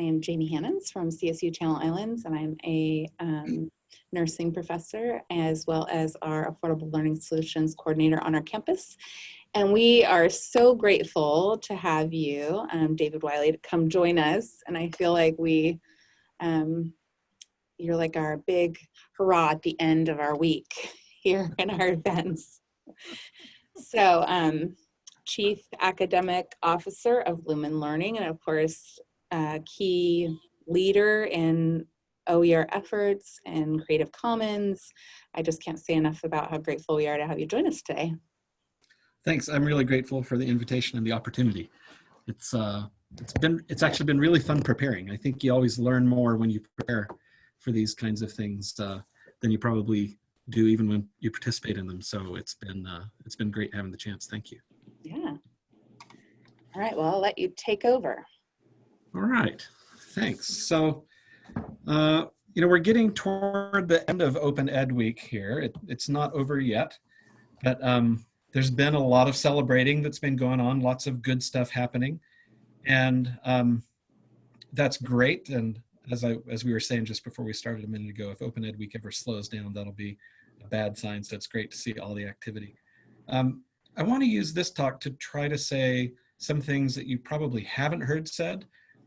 I am Jamie Hannons from CSU Channel Islands, and I'm a nursing professor as well as our Affordable Learning Solutions coordinator on our campus. And we are so grateful to have you, David Wiley, to come join us. And I feel like you're like our big hurrah at the end of our week here in our events. So, Chief Academic Officer of Lumen Learning, and of course, key leader in OER efforts and Creative Commons. I just can't say enough about how grateful we are to have you join us today. Thanks. I'm really grateful for the invitation and the opportunity. It's actually been really fun preparing. I think you always learn more when you prepare for these kinds of things than you probably do even when you participate in them. So it's been great having the chance. Thank you. Yeah. All right. Well, I'll let you take over. All right. Thanks. So, we're getting toward the end of Open Ed Week here. It's not over yet, but there's been a lot of celebrating that's been going on, lots of good stuff happening. And that's great. And as we were saying just before we started a minute ago, if Open Ed Week ever slows down, that'll be a bad sign. So it's great to see all the activity. I want to use this talk to try to say some things that you probably haven't heard said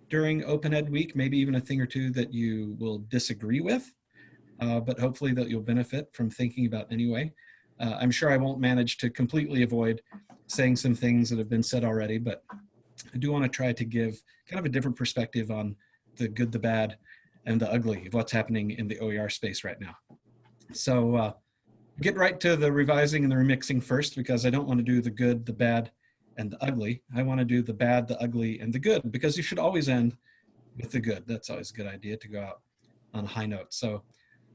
during Open Ed Week, maybe even a thing or two that you will disagree with, but hopefully that you'll benefit from thinking about anyway. I'm sure I won't manage to completely avoid saying some things that have been said already, but I do want to try to give kind of a different perspective on the good, the bad, and the ugly of what's happening in the OER space right now. So get right to the revising and the remixing first, because I don't want to do the good, the bad, and the ugly. I want to do the bad, the ugly, and the good, because you should always end with the good. That's always a good idea to go out on a high note. So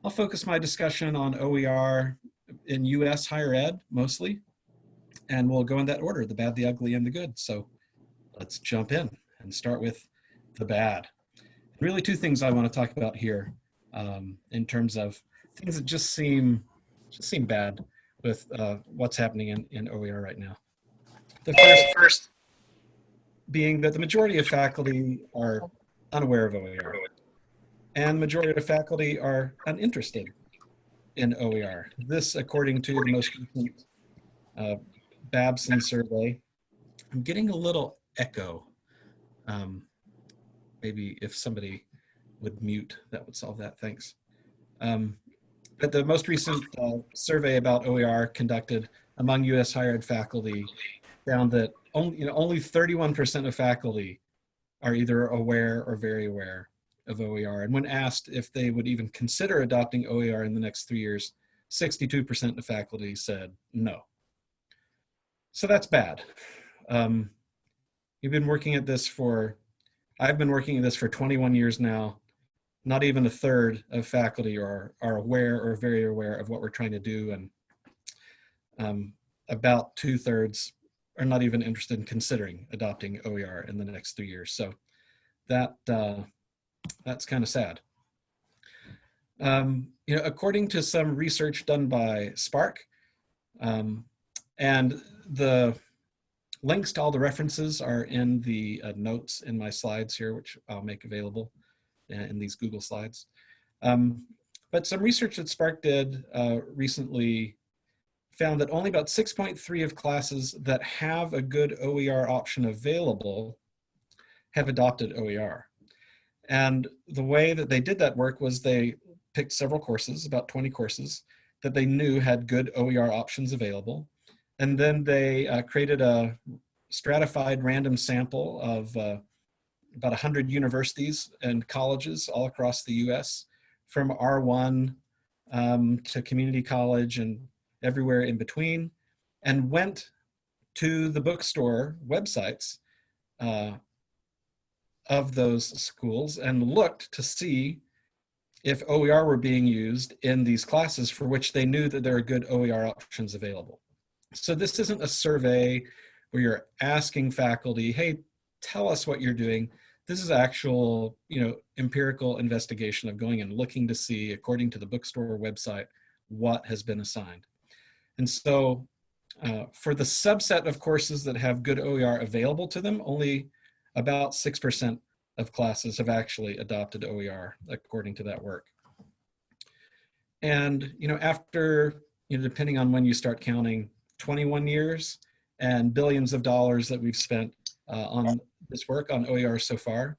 I'll focus my discussion on OER in US higher ed mostly, and we'll go in that order, the bad, the ugly, and the good. So let's jump in and start with the bad. Really two things I want to talk about here in terms of things that just seem bad with what's happening in OER right now. The first being that the majority of faculty are unaware of OER, and majority of faculty are uninterested in OER. This, according to the most recent Babson survey. I'm getting a little echo. Maybe if somebody would mute, that would solve that. Thanks. But the most recent survey about OER conducted among U.S. higher ed faculty found that only 31% of faculty are either aware or very aware of OER. And when asked if they would even consider adopting OER in the next 3 years, 62% of faculty said no. So that's bad. I've been working at this for 21 years now. Not even a third of faculty are aware or very aware of what we're trying to do, and about 2/3 are not even interested in considering adopting OER in the next 3 years. So that's kind of sad. According to some research done by Spark, and the links to all the references are in the notes in my slides here, which I'll make available in these Google Slides. But some research that Spark did recently found that only about 6.3 of classes that have a good OER option available have adopted OER. And the way that they did that work was they picked several courses, about 20 courses, that they knew had good OER options available. And then they created a stratified random sample of about 100 universities and colleges all across the US, from R1 to community college and everywhere in between, and went to the bookstore websites of those schools and looked to see if OER were being used in these classes for which they knew that there are good OER options available. So this isn't a survey where you're asking faculty, hey, tell us what you're doing. This is actual, empirical investigation of going and looking to see, according to the bookstore website, what has been assigned. And so for the subset of courses that have good OER available to them, only about 6% of classes have actually adopted OER according to that work. And, after, depending on when you start counting, 21 years and billions of dollars that we've spent on this work on OER so far,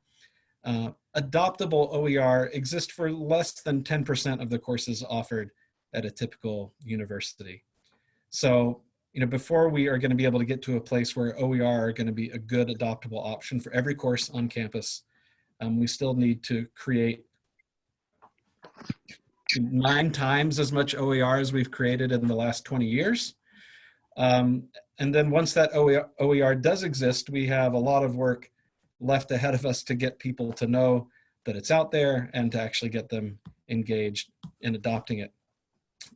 adoptable OER exists for less than 10% of the courses offered at a typical university. So, before we are going to be able to get to a place where OER are going to be a good adoptable option for every course on campus, we still need to create 9 times as much OER as we've created in the last 20 years. And then once that OER does exist, we have a lot of work left ahead of us to get people to know that it's out there and to actually get them engaged in adopting it.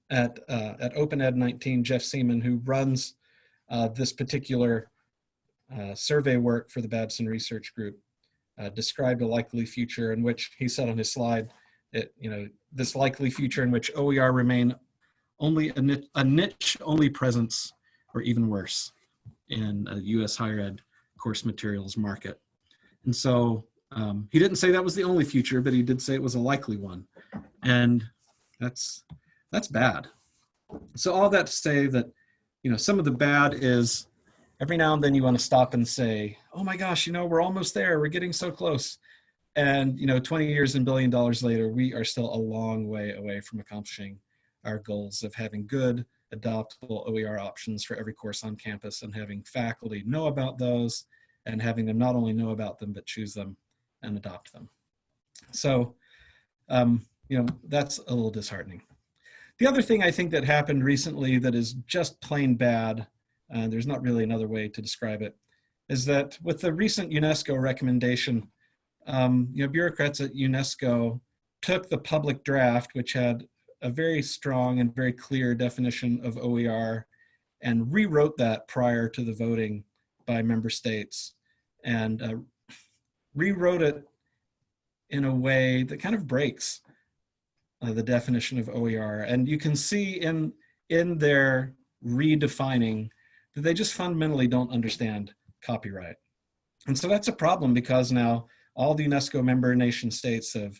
At OpenEd 19, Jeff Seaman, who runs this particular survey work for the Babson Research Group, described a likely future in which he said on his slide, this likely future in which OER remain only a niche-only presence, or even worse, in a U.S. higher ed course materials market. And so he didn't say that was the only future, but he did say it was a likely one. And that's bad. So all that to say that, some of the bad is every now and then you want to stop and say, oh my gosh, we're almost there. We're getting so close. And, 20 years and $1 billion later, we are still a long way away from accomplishing our goals of having good adoptable OER options for every course on campus and having faculty know about those and having them not only know about them, but choose them and adopt them. So, that's a little disheartening. The other thing I think that happened recently that is just plain bad, and there's not really another way to describe it, is that with the recent UNESCO recommendation, bureaucrats at UNESCO took the public draft, which had a very strong and very clear definition of OER, and rewrote that prior to the voting by member states, and rewrote it in a way that kind of breaks the definition of OER. And you can see in their redefining that they just fundamentally don't understand copyright. And so that's a problem, because now all the UNESCO member nation states have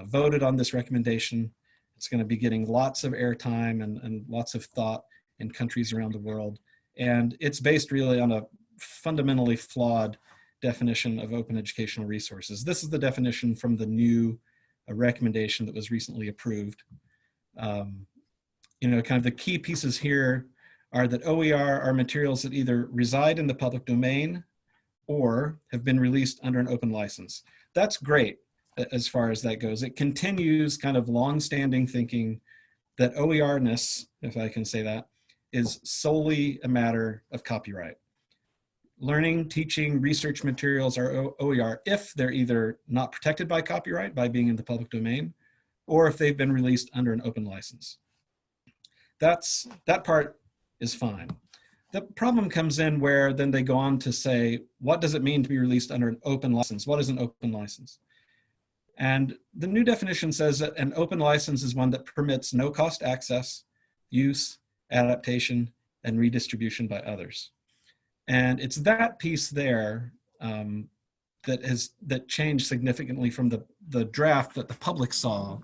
voted on this recommendation. It's going to be getting lots of airtime and lots of thought in countries around the world. And it's based really on a fundamentally flawed definition of open educational resources. This is the definition from the new recommendation that was recently approved. Kind of the key pieces here are that OER are materials that either reside in the public domain or have been released under an open license. That's great as far as that goes. It continues kind of long-standing thinking that OER-ness, if I can say that, is solely a matter of copyright. Learning, teaching, research materials are OER if they're either not protected by copyright by being in the public domain, or if they've been released under an open license. That part is fine. The problem comes in where then they go on to say, what does it mean to be released under an open license? What is an open license? And the new definition says that an open license is one that permits no cost access, use, adaptation, and redistribution by others. And it's that piece there that changed significantly from the draft that the public saw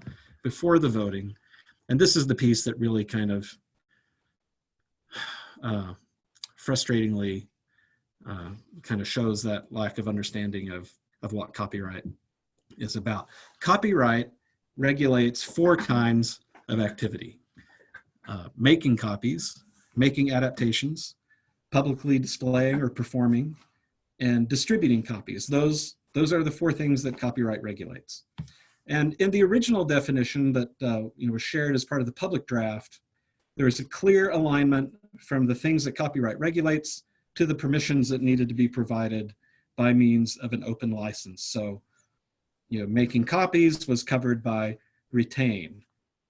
before the voting. And this is the piece that really kind of frustratingly kind of shows that lack of understanding of what copyright is about. Copyright regulates 4 kinds of activity: making copies, making adaptations, publicly displaying or performing, and distributing copies. Those are the 4 things that copyright regulates. And in the original definition that was shared as part of the public draft, there is a clear alignment from the things that copyright regulates to the permissions that needed to be provided by means of an open license. So, making copies was covered by retain.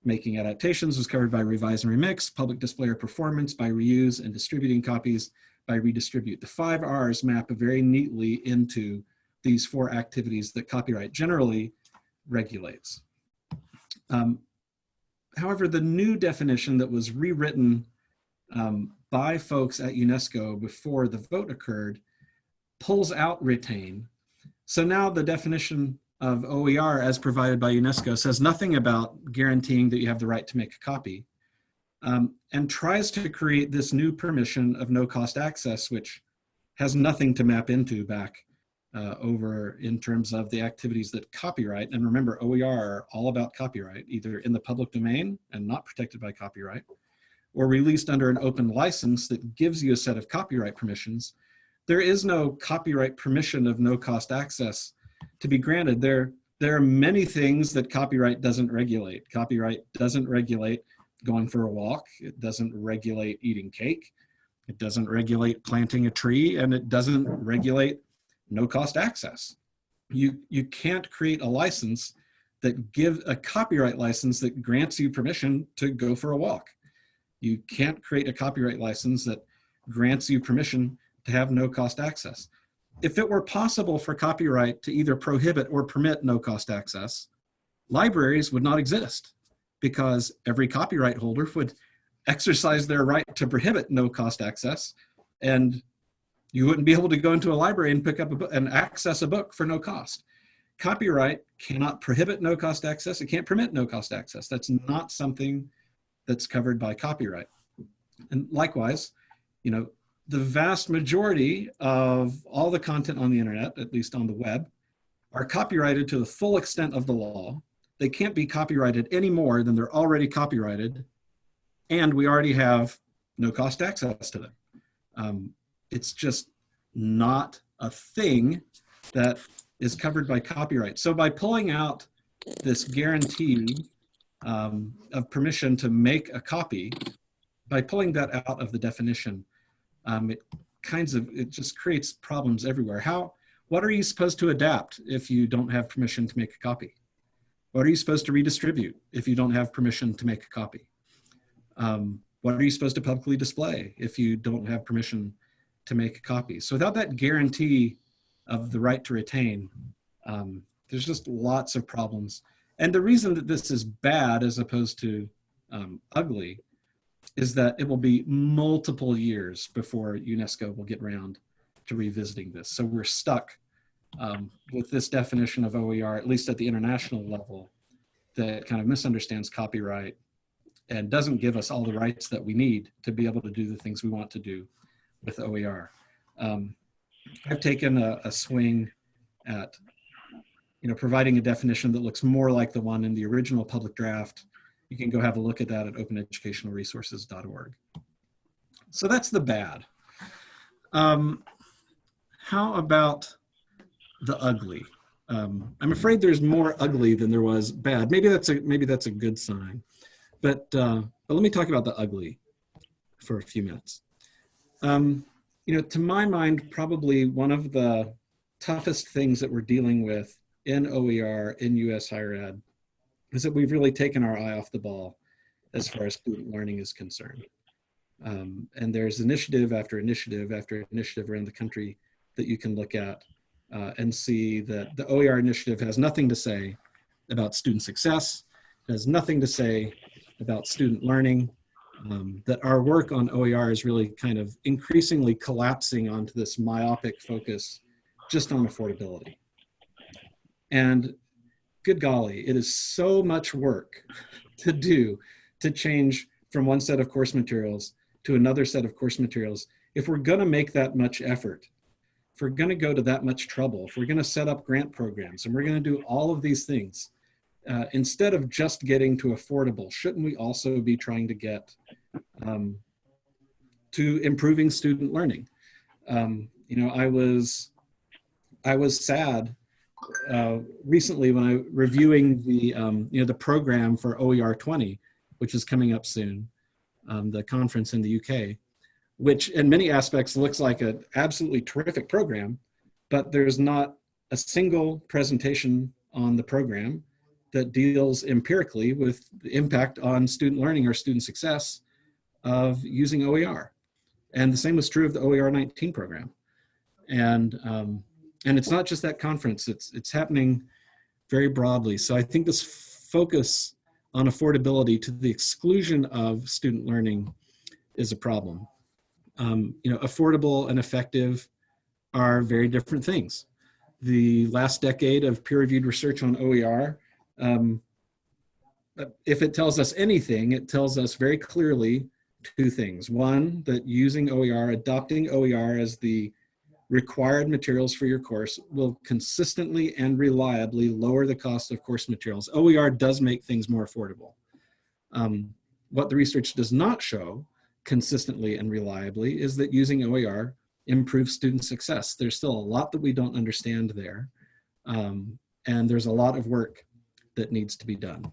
Making adaptations was covered by revise and remix, public display or performance by reuse, and distributing copies by redistribute. The 5 R's map very neatly into these 4 activities that copyright generally regulates. However, the new definition that was rewritten by folks at UNESCO before the vote occurred pulls out retain, So now the definition of OER as provided by UNESCO says nothing about guaranteeing that you have the right to make a copy, and tries to create this new permission of no cost access, which has nothing to map into back over in terms of the activities that copyright, and remember OER are all about copyright, either in the public domain and not protected by copyright, or released under an open license that gives you a set of copyright permissions. There is no copyright permission of no cost access to be granted. There are many things that copyright doesn't regulate. Copyright doesn't regulate going for a walk. It doesn't regulate eating cake. It doesn't regulate planting a tree, and it doesn't regulate no cost access. You can't create a license that gives a copyright license that grants you permission to go for a walk. You can't create a copyright license that grants you permission to have no cost access. If it were possible for copyright to either prohibit or permit no cost access, libraries would not exist, because every copyright holder would exercise their right to prohibit no cost access, and you wouldn't be able to go into a library and pick up a book and access a book for no cost. Copyright cannot prohibit no cost access. It can't permit no cost access. That's not something that's covered by copyright. And likewise, the vast majority of all the content on the internet, at least on the web, are copyrighted to the full extent of the law. They can't be copyrighted any more than they're already copyrighted, and we already have no cost access to them. It's just not a thing that is covered by copyright. So by pulling out this guarantee of permission to make a copy, by pulling that out of the definition, it just creates problems everywhere. What are you supposed to adapt if you don't have permission to make a copy? What are you supposed to redistribute if you don't have permission to make a copy? What are you supposed to publicly display if you don't have permission to make a copy? So without that guarantee of the right to retain, there's just lots of problems. And the reason that this is bad as opposed to ugly is that it will be multiple years before UNESCO will get around to revisiting this. So we're stuck with this definition of OER, at least at the international level, that kind of misunderstands copyright and doesn't give us all the rights that we need to be able to do the things we want to do with OER. I've taken a swing at providing a definition that looks more like the one in the original public draft. You can go have a look at that at openeducationalresources.org. So that's the bad. How about the ugly? I'm afraid there's more ugly than there was bad. Maybe that's a good sign. But let me talk about the ugly for a few minutes. To my mind, probably one of the toughest things that we're dealing with in OER in US higher ed is that we've really taken our eye off the ball as far as student learning is concerned. And there's initiative after initiative after initiative around the country that you can look at and see that the OER initiative has nothing to say about student success, has nothing to say about student learning, that our work on OER is really kind of increasingly collapsing onto this myopic focus just on affordability. And good golly, it is so much work to do to change from one set of course materials to another set of course materials. If we're gonna make that much effort, if we're gonna go to that much trouble, if we're gonna set up grant programs and we're gonna do all of these things, instead of just getting to affordable, shouldn't we also be trying to get to improving student learning? I was sad recently when I reviewing the program for OER 20, which is coming up soon, the conference in the UK, which in many aspects looks like an absolutely terrific program, but there's not a single presentation on the program that deals empirically with the impact on student learning or student success of using OER. And the same was true of the OER 19 program. And it's not just that conference, it's happening very broadly. So I think this focus on affordability to the exclusion of student learning is a problem. Affordable and effective are very different things. the last decade of peer-reviewed research on OER, if it tells us anything, it tells us very clearly two things. One, that using OER, adopting OER as the required materials for your course will consistently and reliably lower the cost of course materials. OER does make things more affordable. What the research does not show consistently and reliably is that using OER improves student success. There's still a lot that we don't understand there. And there's a lot of work that needs to be done.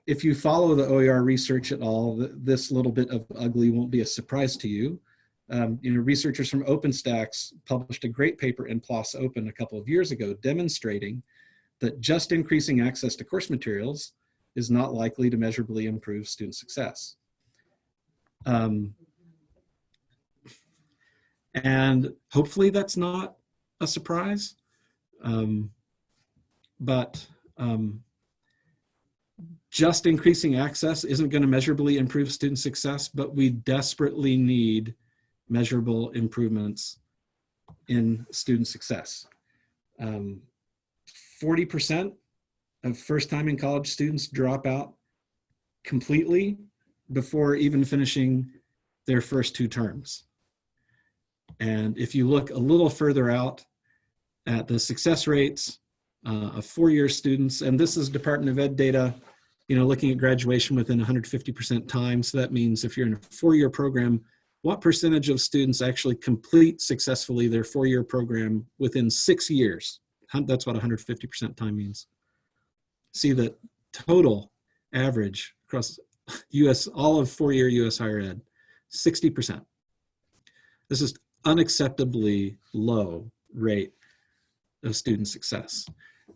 If you follow the OER research at all, this little bit of ugly won't be a surprise to you. Researchers from OpenStax published a great paper in PLOS Open a couple of years ago demonstrating that just increasing access to course materials is not likely to measurably improve student success. And hopefully that's not a surprise, but just increasing access isn't going to measurably improve student success, but we desperately need measurable improvements in student success. 40% of first-time in college students drop out completely before even finishing their first 2 terms. And if you look a little further out at the success rates of 4-year students, and this is Department of Ed data, looking at graduation within 150% time. So that means if you're in a 4-year program, what percentage of students actually complete successfully their 4-year program within 6 years? That's what 150% time means. See the total average across all of 4-year US higher ed, 60%. This is unacceptably low rate of student success.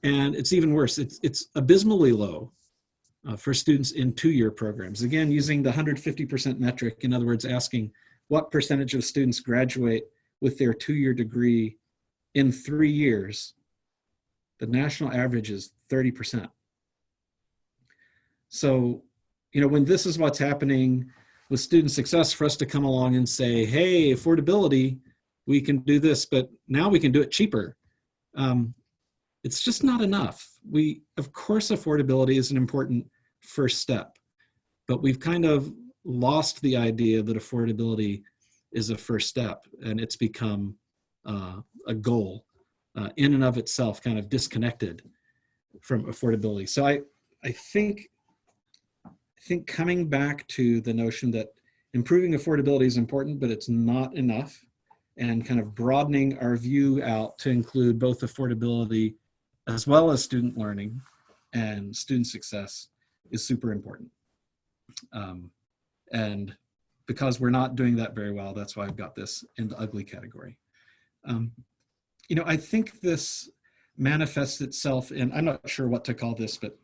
And it's even worse, it's abysmally low for students in 2-year programs. Again, using the 150% metric, in other words, asking what percentage of students graduate with their 2-year degree in 3 years, the national average is 30%. So, when this is what's happening with student success, for us to come along and say, hey, affordability, we can do this, but now we can do it cheaper. It's just not enough. Of course, affordability is an important first step, but we've kind of lost the idea that affordability is a first step, and it's become a goal in and of itself, kind of disconnected from affordability. So I think coming back to the notion that improving affordability is important, but it's not enough, and kind of broadening our view out to include both affordability as well as student learning and student success is super important. And because we're not doing that very well, that's why I've got this in the ugly category. I think this manifests itself in, I'm not sure what to call this, but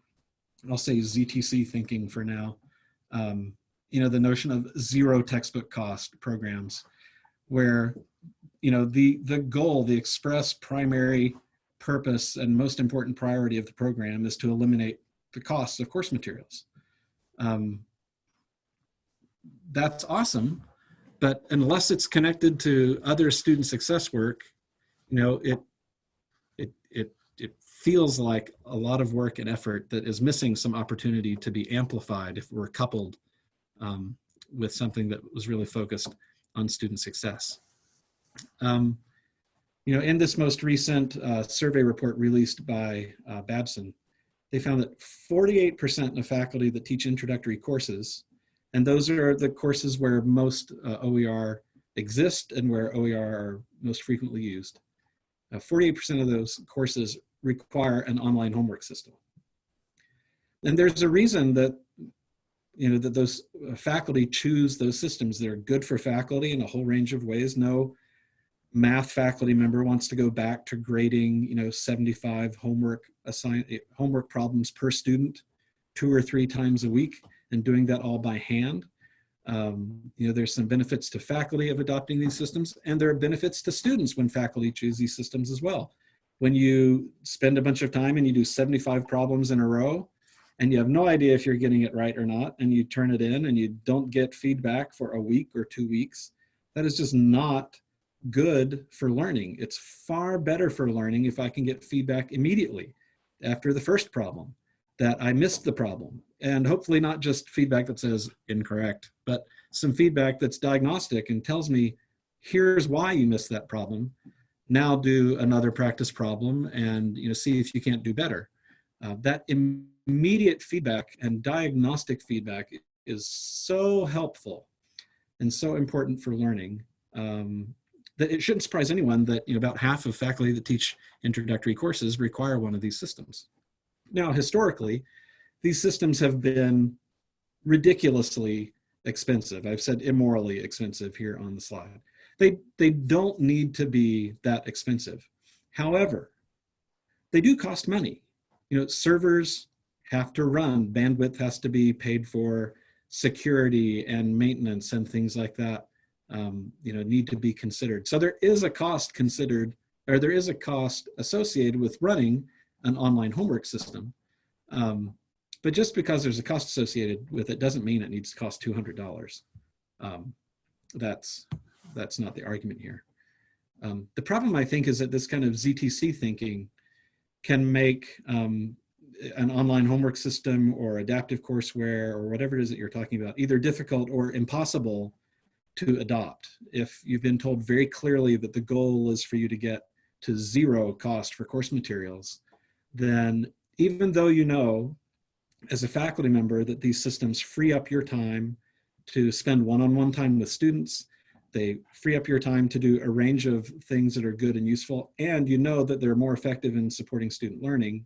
I'll say ZTC thinking for now. The notion of zero textbook cost programs where, the goal, the express primary purpose and most important priority of the program is to eliminate the costs of course materials. That's awesome, but unless it's connected to other student success work, it feels like a lot of work and effort that is missing some opportunity to be amplified if we're coupled with something that was really focused on student success. In this most recent survey report released by Babson, they found that 48% of faculty that teach introductory courses, and those are the courses where most OER exist and where OER are most frequently used, 48% of those courses require an online homework system. And there's a reason that that those faculty choose those systems. They're good for faculty in a whole range of ways. No math faculty member wants to go back to grading 75 homework problems per student 2 or 3 times a week and doing that all by hand. There's some benefits to faculty of adopting these systems, and there are benefits to students when faculty choose these systems as well. When you spend a bunch of time and you do 75 problems in a row and you have no idea if you're getting it right or not, and you turn it in and you don't get feedback for a week or 2 weeks, that is just not good for learning. It's far better for learning if I can get feedback immediately after the first problem that I missed the problem. And hopefully not just feedback that says incorrect, but some feedback that's diagnostic and tells me, here's why you missed that problem. Now do another practice problem and see if you can't do better. That immediate feedback and diagnostic feedback is so helpful and so important for learning that it shouldn't surprise anyone that about half of faculty that teach introductory courses require one of these systems. Now, historically, these systems have been ridiculously expensive. I've said immorally expensive here on the slide. They don't need to be that expensive. However, they do cost money. Servers have to run, bandwidth has to be paid for, security and maintenance and things like that need to be considered. So there is a cost considered, or there is a cost associated with running an online homework system. But just because there's a cost associated with it doesn't mean it needs to cost $200. That's not the argument here. The problem, I think, is that this kind of ZTC thinking can make an online homework system or adaptive courseware or whatever it is that you're talking about either difficult or impossible to adopt. If you've been told very clearly that the goal is for you to get to zero cost for course materials, then even though as a faculty member that these systems free up your time to spend one-on-one time with students, they free up your time to do a range of things that are good and useful, and that they're more effective in supporting student learning.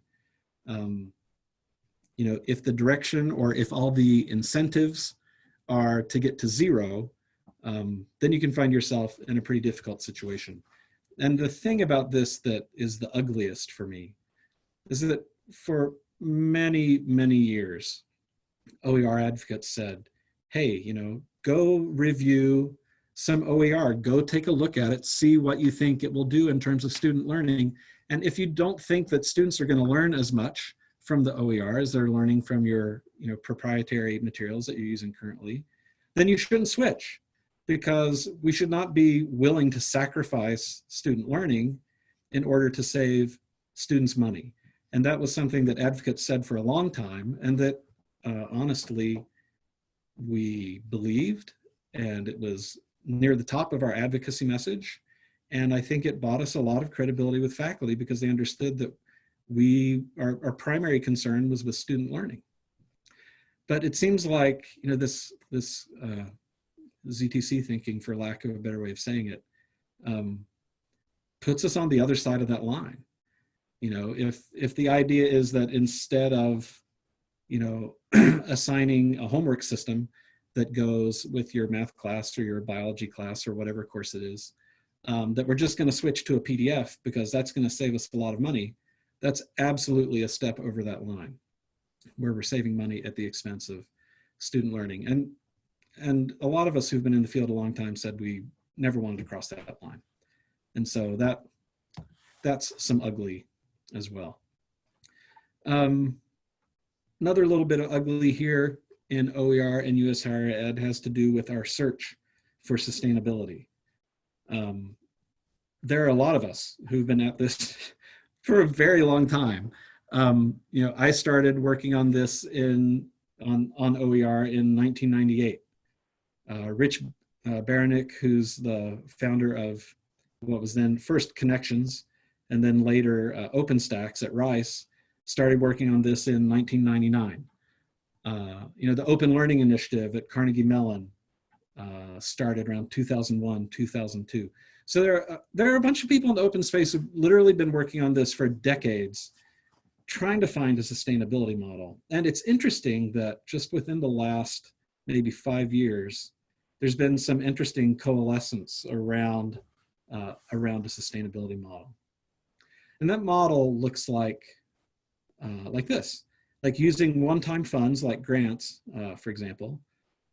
If the direction or if all the incentives are to get to zero, then you can find yourself in a pretty difficult situation. And the thing about this that is the ugliest for me is that for many, many years, OER advocates said, hey, go review some OER, go take a look at it, see what you think it will do in terms of student learning. And if you don't think that students are going to learn as much from the OER as they're learning from your proprietary materials that you're using currently, then you shouldn't switch, because we should not be willing to sacrifice student learning in order to save students money. And that was something that advocates said for a long time, and that honestly, we believed, and it was near the top of our advocacy message. And I think it bought us a lot of credibility with faculty because they understood that our primary concern was with student learning. But it seems like, this ZTC thinking, for lack of a better way of saying it, puts us on the other side of that line. If the idea is that instead of, assigning a homework system that goes with your math class or your biology class or whatever course it is, that we're just going to switch to a PDF because that's going to save us a lot of money, that's absolutely a step over that line where we're saving money at the expense of student learning. And a lot of us who've been in the field a long time said we never wanted to cross that line. And so that's some ugly as well. Another little bit of ugly here in OER and US Higher Ed has to do with our search for sustainability. There are a lot of us who've been at this for a very long time. I started working on this on OER in 1998. Rich Baranek, who's the founder of what was then first Connections and then later OpenStax at Rice, started working on this in 1999. The Open Learning Initiative at Carnegie Mellon started around 2001, 2002. So there are a bunch of people in the open space who've literally been working on this for decades, trying to find a sustainability model. And it's interesting that just within the last maybe 5 years, there's been some interesting coalescence around a sustainability model. And that model looks like this, like using one-time funds like grants, for example,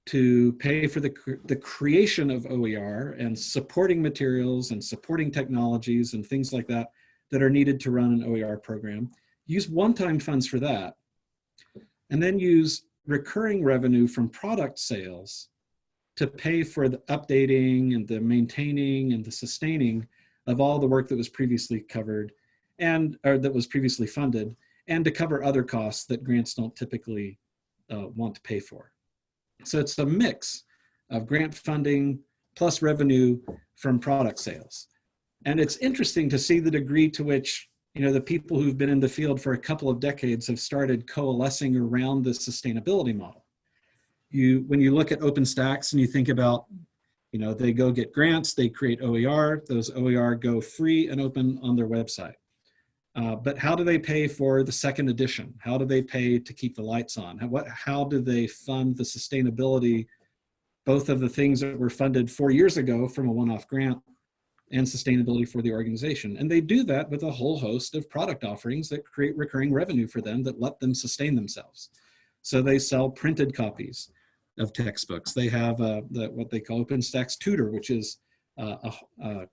to pay for the creation of OER and supporting materials and supporting technologies and things like that that are needed to run an OER program. Use one-time funds for that, and then use recurring revenue from product sales to pay for the updating and the maintaining and the sustaining of all the work that was previously covered or that was previously funded, and to cover other costs that grants don't typically want to pay for. So it's a mix of grant funding plus revenue from product sales. And it's interesting to see the degree to which, the people who've been in the field for a couple of decades have started coalescing around this sustainability model. When you look at OpenStax and you think about, they go get grants, they create OER, those OER go free and open on their website. But how do they pay for the second edition? How do they pay to keep the lights on? How do they fund the sustainability, both of the things that were funded 4 years ago from a one-off grant and sustainability for the organization? And they do that with a whole host of product offerings that create recurring revenue for them that let them sustain themselves. So they sell printed copies of textbooks. They have what they call OpenStax Tutor, which is a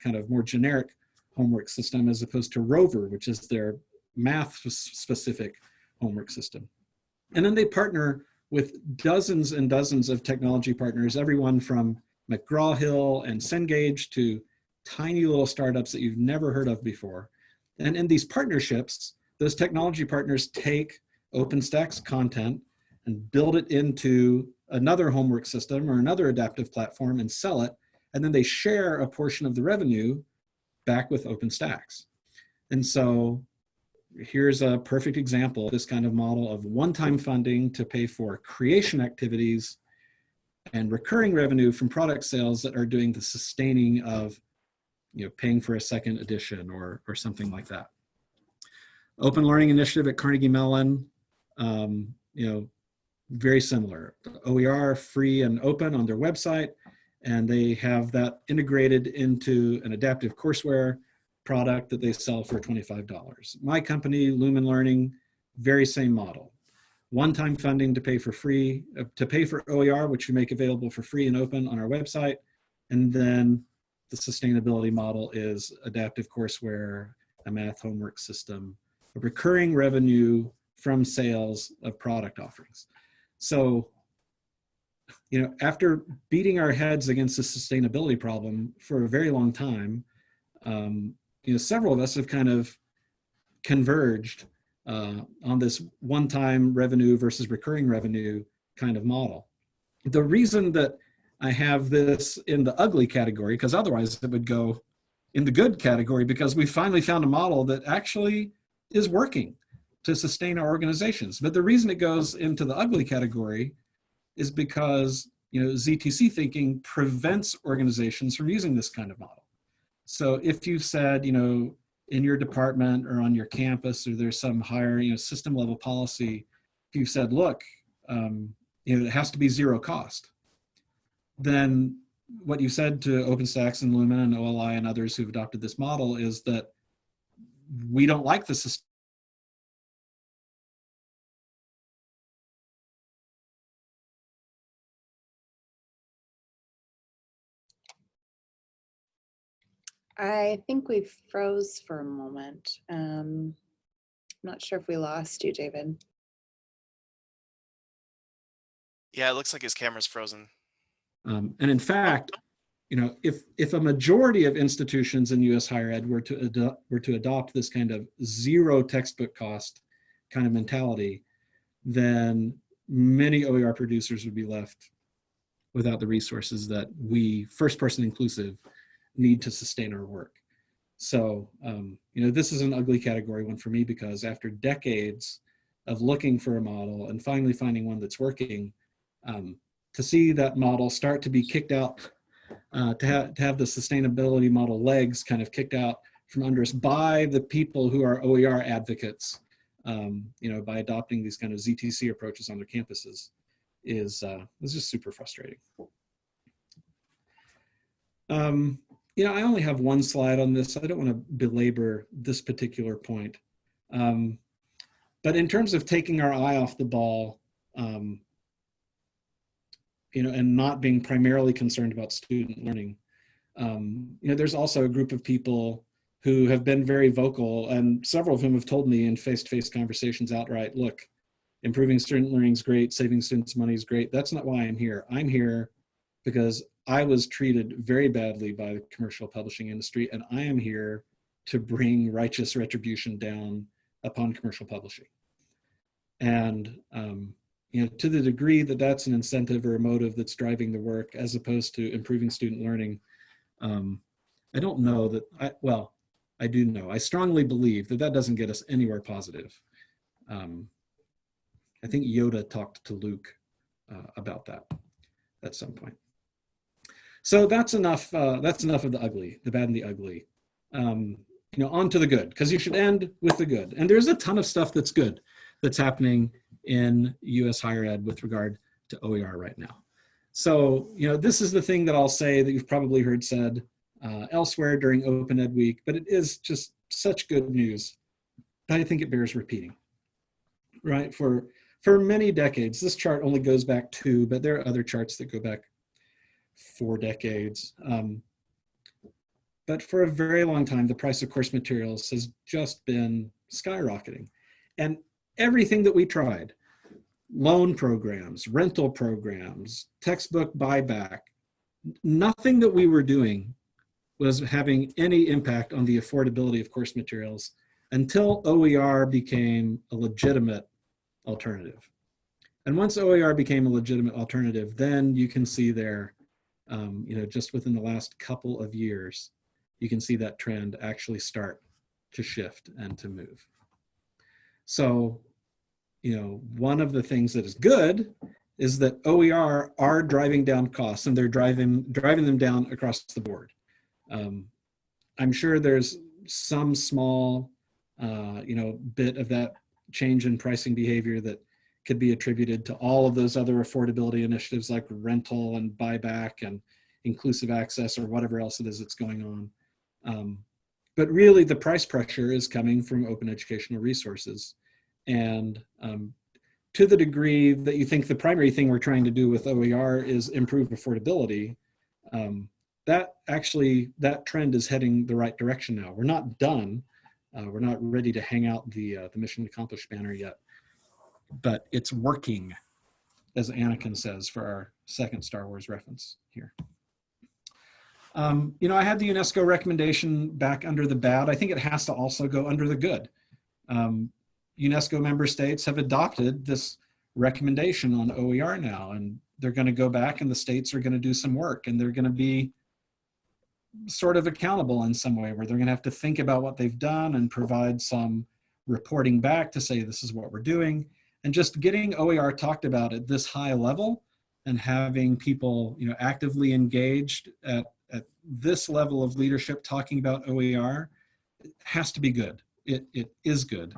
kind of more generic homework system, as opposed to Rover, which is their math-specific homework system. And then they partner with dozens and dozens of technology partners, everyone from McGraw-Hill and Cengage to tiny little startups that you've never heard of before. And in these partnerships, those technology partners take OpenStax content and build it into another homework system or another adaptive platform and sell it. And then they share a portion of the revenue back with OpenStax. And so here's a perfect example of this kind of model of one-time funding to pay for creation activities and recurring revenue from product sales that are doing the sustaining of, paying for a second edition or something like that. Open Learning Initiative at Carnegie Mellon, very similar. OER, free and open on their website, and they have that integrated into an adaptive courseware product that they sell for $25. My company, Lumen Learning, very same model. One-time funding to pay for OER, which we make available for free and open on our website. And then the sustainability model is adaptive courseware, a math homework system, a recurring revenue from sales of product offerings. So, after beating our heads against the sustainability problem for a very long time, several of us have kind of converged on this one-time revenue versus recurring revenue kind of model. The reason that I have this in the ugly category, because otherwise it would go in the good category, because we finally found a model that actually is working to sustain our organizations. But the reason it goes into the ugly category is because ZTC thinking prevents organizations from using this kind of model. So if you've said, in your department or on your campus, or there's some higher, system level policy, if you've said, look, it has to be zero cost, then what you said to OpenStax and Lumen and OLI and others who've adopted this model is that we don't like the system. I think we froze for a moment. I'm not sure if we lost you, David. Yeah, it looks like his camera's frozen. And in fact, if a majority of institutions in U.S. higher ed were to adopt this kind of zero textbook cost kind of mentality, then many OER producers would be left without the resources that we, first person inclusive, need to sustain our work. So, this is an ugly category one for me, because after decades of looking for a model and finally finding one that's working, to see that model start to be kicked out, to have the sustainability model legs kind of kicked out from under us by the people who are OER advocates, by adopting these kind of ZTC approaches on their campuses is just super frustrating. I only have one slide on this. I don't want to belabor this particular point. But in terms of taking our eye off the ball, and not being primarily concerned about student learning, there's also a group of people who have been very vocal, and several of whom have told me in face-to-face conversations outright, look, improving student learning is great, saving students money is great. That's not why I'm here. I'm here because I was treated very badly by the commercial publishing industry, and I am here to bring righteous retribution down upon commercial publishing. And to the degree that that's an incentive or a motive that's driving the work as opposed to improving student learning, I don't know that, I do know, I strongly believe that that doesn't get us anywhere positive. I think Yoda talked to Luke about that at some point. So that's enough of the ugly, the bad and the ugly. On to the good, because you should end with the good. And there's a ton of stuff that's good that's happening in US higher ed with regard to OER right now. So, this is the thing that I'll say that you've probably heard said elsewhere during Open Ed Week, but it is just such good news that I think it bears repeating, right? For many decades, this chart only goes back 2, but there are other charts that go back 4 decades. But for a very long time, the price of course materials has just been skyrocketing. And everything that we tried, loan programs, rental programs, textbook buyback, nothing that we were doing was having any impact on the affordability of course materials until OER became a legitimate alternative. And once OER became a legitimate alternative, then you can see there, just within the last couple of years, you can see that trend actually start to shift and to move. So, one of the things that is good is that OER are driving down costs, and they're driving them down across the board. I'm sure there's some small, bit of that change in pricing behavior that could be attributed to all of those other affordability initiatives like rental and buyback and inclusive access or whatever else it is that's going on. But really the price pressure is coming from open educational resources. And to the degree that you think the primary thing we're trying to do with OER is improve affordability, that trend is heading the right direction now. We're not done. We're not ready to hang out the mission accomplished banner yet, but it's working, as Anakin says for our second Star Wars reference here. I had the UNESCO recommendation back under the bad. I think it has to also go under the good. UNESCO member states have adopted this recommendation on OER now, and they're going to go back and the states are going to do some work, and they're going to be sort of accountable in some way where they're going to have to think about what they've done and provide some reporting back to say this is what we're doing. And just getting OER talked about at this high level and having people actively engaged at this level of leadership talking about OER has to be good. It is good.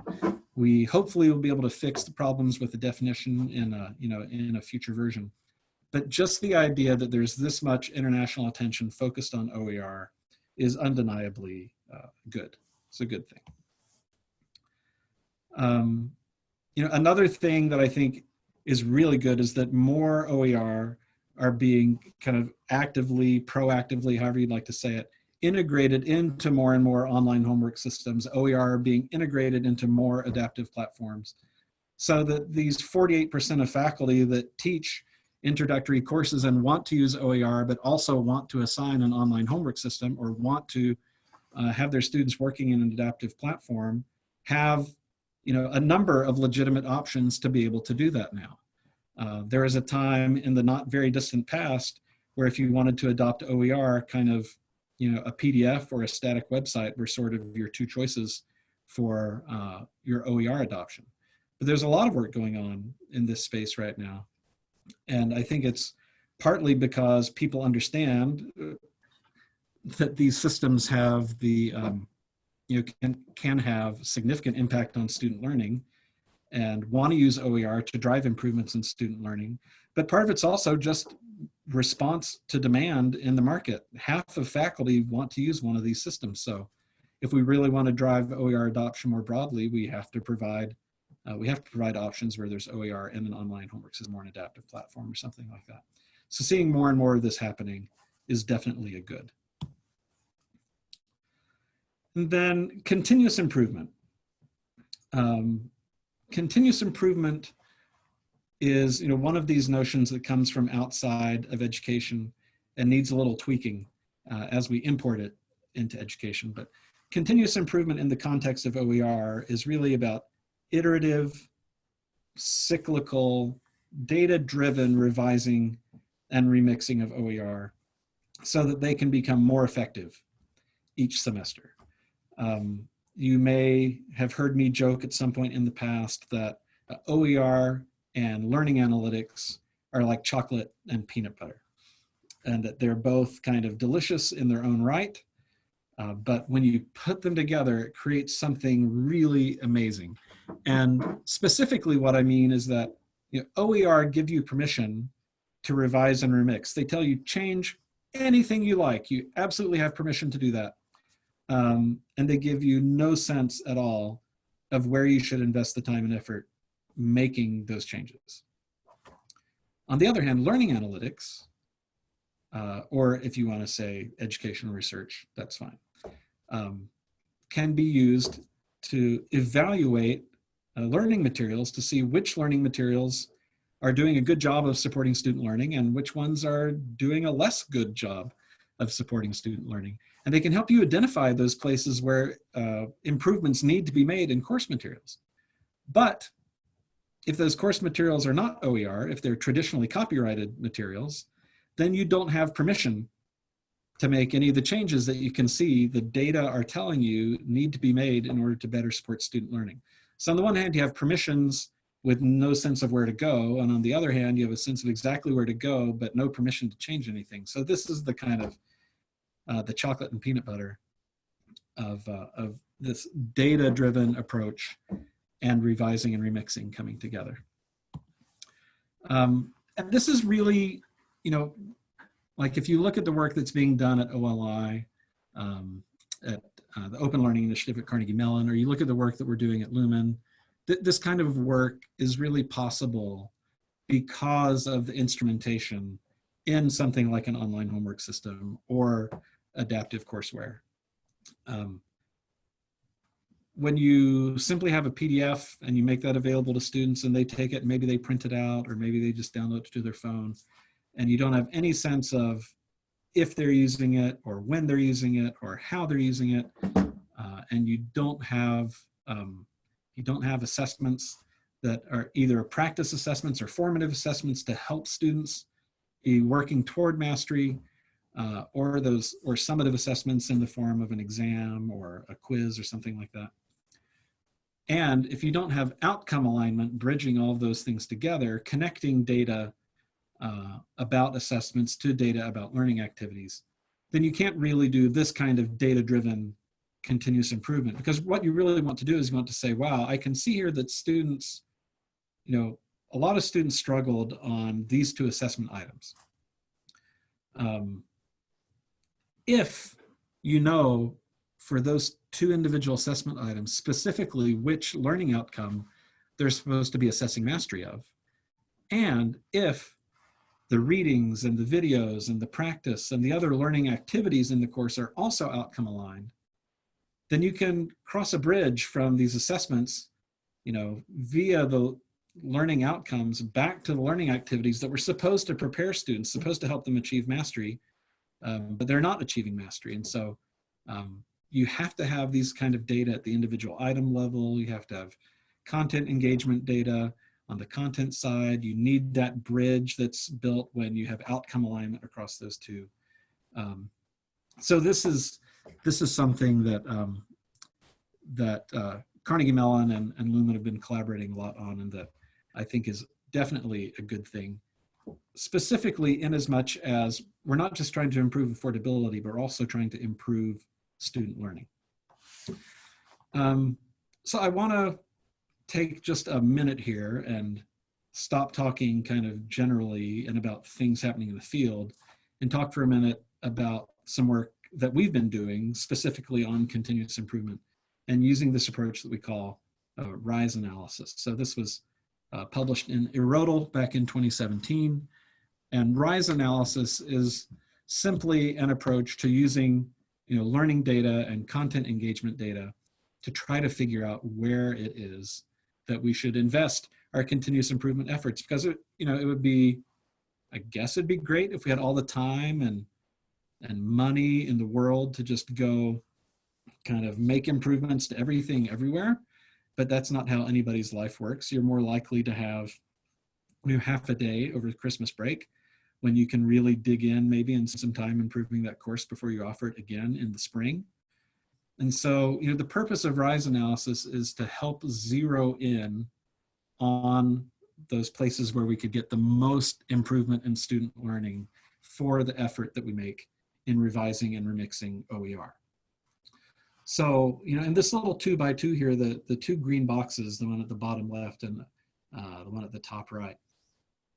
We hopefully will be able to fix the problems with the definition in a future version. But just the idea that there's this much international attention focused on OER is undeniably good. It's a good thing. Another thing that I think is really good is that more OER are being kind of actively, proactively, however you'd like to say it, integrated into more and more online homework systems. OER are being integrated into more adaptive platforms, so that these 48% of faculty that teach introductory courses and want to use OER, but also want to assign an online homework system or want to have their students working in an adaptive platform have a number of legitimate options to be able to do that now. There is a time in the not very distant past where if you wanted to adopt OER, kind of, a PDF or a static website were sort of your two choices for your OER adoption. But there's a lot of work going on in this space right now. And I think it's partly because people understand that these systems have the, can have significant impact on student learning and want to use OER to drive improvements in student learning. But part of it's also just response to demand in the market. Half of faculty want to use one of these systems. So if we really want to drive OER adoption more broadly, we have to provide options where there's OER in an online homework system or an adaptive platform or something like that. So seeing more and more of this happening is definitely a good. And then continuous improvement. Continuous improvement is one of these notions that comes from outside of education. and needs a little tweaking as we import it into education. But continuous improvement in the context of OER is really about iterative, cyclical, data-driven revising and remixing of OER so that they can become more effective each semester. You may have heard me joke at some point in the past that OER and learning analytics are like chocolate and peanut butter, and that they're both kind of delicious in their own right, but when you put them together, it creates something really amazing. And specifically what I mean is that OER give you permission to revise and remix. They tell you change anything you like. You absolutely have permission to do that. And they give you no sense at all of where you should invest the time and effort making those changes. On the other hand, learning analytics, or if you want to say educational research, that's fine, can be used to evaluate learning materials to see which learning materials are doing a good job of supporting student learning and which ones are doing a less good job of supporting student learning. And they can help you identify those places where improvements need to be made in course materials. But if those course materials are not OER, if they're traditionally copyrighted materials, then you don't have permission to make any of the changes that you can see the data are telling you need to be made in order to better support student learning. So on the one hand, you have permissions with no sense of where to go. And on the other hand, you have a sense of exactly where to go, but no permission to change anything. So this is the kind of the chocolate and peanut butter of this data-driven approach and revising and remixing coming together. And this is really, like if you look at the work that's being done at OLI, at the Open Learning Initiative at Carnegie Mellon, or you look at the work that we're doing at Lumen, this kind of work is really possible because of the instrumentation in something like an online homework system or adaptive courseware. When you simply have a PDF and you make that available to students and they take it, maybe they print it out or maybe they just download it to their phone, and you don't have any sense of if they're using it or when they're using it or how they're using it, and you don't have assessments that are either practice assessments or formative assessments to help students be working toward mastery, or summative assessments in the form of an exam or a quiz or something like that. And if you don't have outcome alignment, bridging all of those things together, connecting data about assessments to data about learning activities, then you can't really do this kind of data-driven continuous improvement. Because what you really want to do is you want to say, wow, I can see here that students, a lot of students struggled on these two assessment items. If you know for those two individual assessment items, specifically which learning outcome they're supposed to be assessing mastery of, and if the readings and the videos and the practice and the other learning activities in the course are also outcome aligned, then you can cross a bridge from these assessments, via the learning outcomes back to the learning activities that were supposed to prepare students, supposed to help them achieve mastery, but they're not achieving mastery. And so you have to have these kind of data at the individual item level. You have to have content engagement data on the content side. You need that bridge that's built when you have outcome alignment across those two. So this is something that Carnegie Mellon and Lumen have been collaborating a lot on, and that I think is definitely a good thing, specifically in as much as we're not just trying to improve affordability, but we're also trying to improve student learning. So I want to take just a minute here and stop talking kind of generally and about things happening in the field and talk for a minute about some work that we've been doing specifically on continuous improvement and using this approach that we call RISE analysis. So this was published in Erodal back in 2017. And RISE analysis is simply an approach to using learning data and content engagement data to try to figure out where it is that we should invest our continuous improvement efforts, because it would be I guess it'd be great if we had all the time and money in the world to just go kind of make improvements to everything everywhere, but that's not how anybody's life works. You're more likely to have half a day over Christmas break when you can really dig in maybe and some time improving that course before you offer it again in the spring. And so, the purpose of RISE analysis is to help zero in on those places where we could get the most improvement in student learning for the effort that we make in revising and remixing OER. So, in this little 2x2 here, the two green boxes, the one at the bottom left and the one at the top right,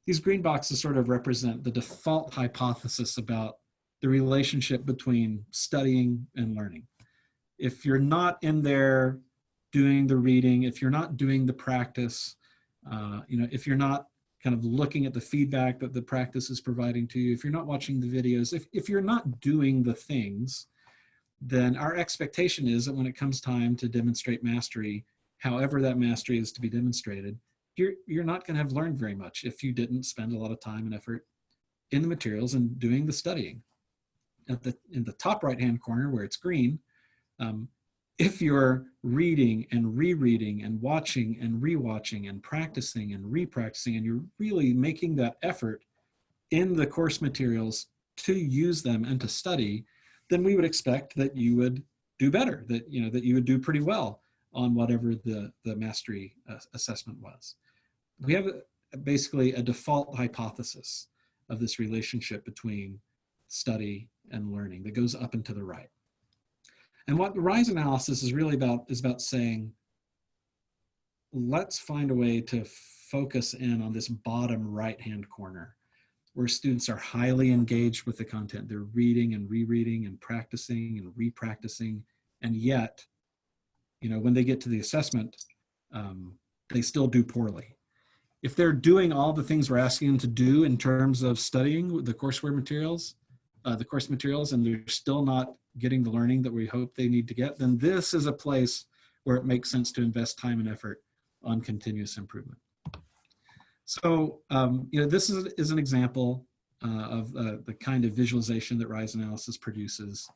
these green boxes sort of represent the default hypothesis about the relationship between studying and learning. If you're not in there doing the reading, if you're not doing the practice, if you're not kind of looking at the feedback that the practice is providing to you, if you're not watching the videos, if you're not doing the things, then our expectation is that when it comes time to demonstrate mastery, however that mastery is to be demonstrated, you're not going to have learned very much if you didn't spend a lot of time and effort in the materials and doing the studying. In the top right-hand corner where it's green, if you're reading and rereading and watching and rewatching and practicing and repracticing, and you're really making that effort in the course materials to use them and to study, then we would expect that you would do better, that you would do pretty well on whatever the mastery assessment was. We have basically a default hypothesis of this relationship between study and learning that goes up and to the right. And what the RISE analysis is really about is about saying, let's find a way to focus in on this bottom right-hand corner where students are highly engaged with the content. They're reading and rereading and practicing and repracticing, and yet, when they get to the assessment, they still do poorly. If they're doing all the things we're asking them to do in terms of studying the courseware materials, the course materials, and they're still not getting the learning that we hope they need to get, then this is a place where it makes sense to invest time and effort on continuous improvement. So, this is an example of the kind of visualization that RISE analysis produces.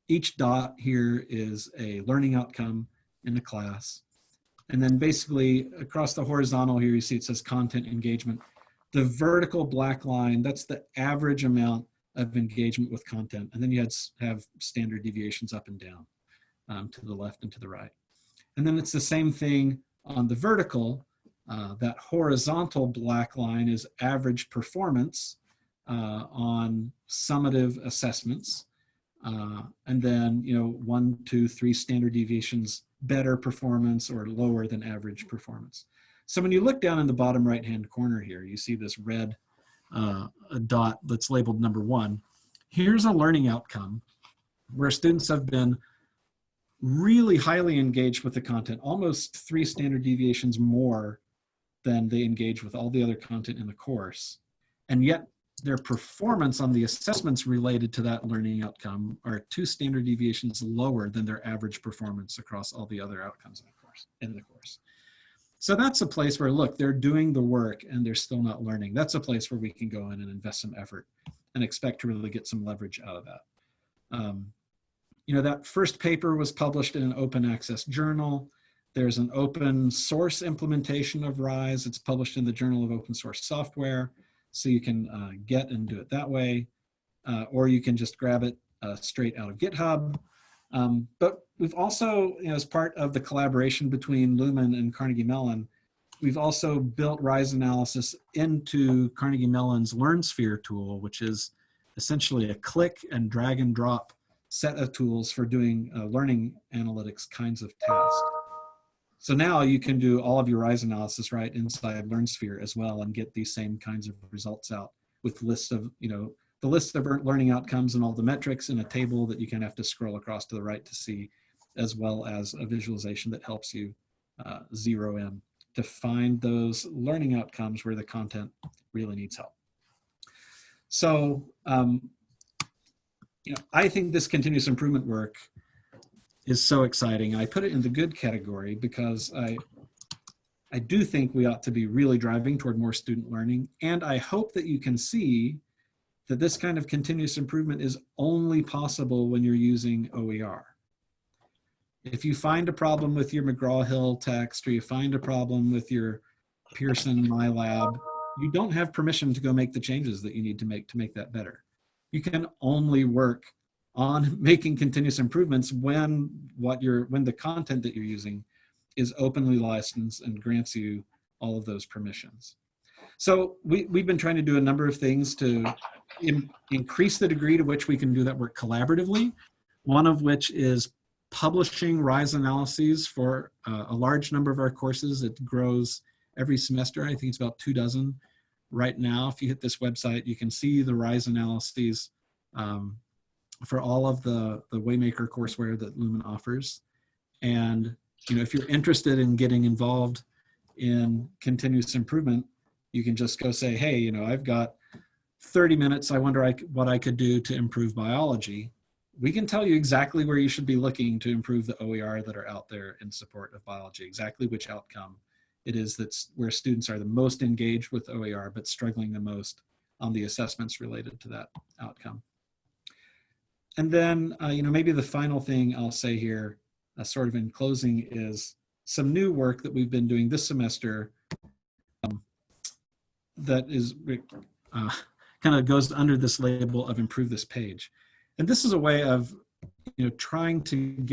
Each dot here is a learning outcome in the class. And then basically across the horizontal here, you see it says content engagement. The vertical black line, that's the average amount of engagement with content. And then you have standard deviations up and down to the left and to the right. And then it's the same thing on the vertical. That horizontal black line is average performance on summative assessments. And then, 1, 2, 3 standard deviations, better performance or lower than average performance. So when you look down in the bottom right-hand corner here, you see this red dot that's labeled number 1. Here's a learning outcome where students have been really highly engaged with the content, almost 3 standard deviations more than they engage with all the other content in the course. And yet their performance on the assessments related to that learning outcome are 2 standard deviations lower than their average performance across all the other outcomes in the course. So that's a place where, look, they're doing the work and they're still not learning. That's a place where we can go in and invest some effort and expect to really get some leverage out of that. That first paper was published in an open access journal. There's an open source implementation of RISE. It's published in the Journal of Open Source Software. So you can get and do it that way, or you can just grab it straight out of GitHub. But we've also, as part of the collaboration between Lumen and Carnegie Mellon, we've also built RISE analysis into Carnegie Mellon's LearnSphere tool, which is essentially a click and drag and drop set of tools for doing learning analytics kinds of tasks. So now you can do all of your RISE analysis right inside LearnSphere as well and get these same kinds of results out with lists of, the list of learning outcomes and all the metrics in a table that you can have to scroll across to the right to see, as well as a visualization that helps you zero in to find those learning outcomes where the content really needs help. So, I think this continuous improvement work is so exciting. I put it in the good category because I I do think we ought to be really driving toward more student learning. And I hope that you can see that this kind of continuous improvement is only possible when you're using OER. If you find a problem with your McGraw-Hill text, or you find a problem with your Pearson MyLab, you don't have permission to go make the changes that you need to make that better. You can only work on making continuous improvements when the content that you're using is openly licensed and grants you all of those permissions. So we've been trying to do a number of things to increase the degree to which we can do that work collaboratively, one of which is publishing RISE analyses for a large number of our courses. It grows every semester. I think it's about 24 right now. If you hit this website, you can see the RISE analyses for all of the Waymaker courseware that Lumen offers. And if you're interested in getting involved in continuous improvement, you can just go say, hey, I've got 30 minutes. I wonder what I could do to improve biology. We can tell you exactly where you should be looking to improve the OER that are out there in support of biology, exactly which outcome it is that's where students are the most engaged with OER, but struggling the most on the assessments related to that outcome. And then, maybe the final thing I'll say here, sort of in closing, is some new work that we've been doing this semester that is kind of goes under this label of improve this page. And this is a way of, trying to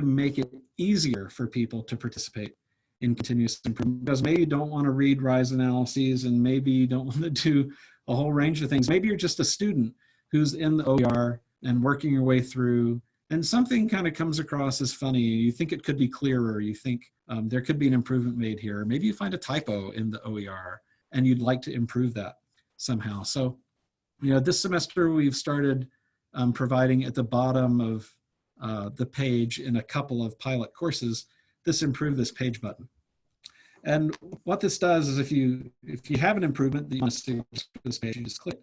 make it easier for people to participate in continuous improvement, because maybe you don't want to read RISE analyses, and maybe you don't want to do a whole range of things. Maybe you're just a student who's in the OER and working your way through, and something kind of comes across as funny. You think it could be clearer. You think there could be an improvement made here. Maybe you find a typo in the OER and you'd like to improve that somehow. So, this semester we've started providing at the bottom of the page in a couple of pilot courses this improve this page button. And what this does is if you have an improvement that you want to see this page, you just click,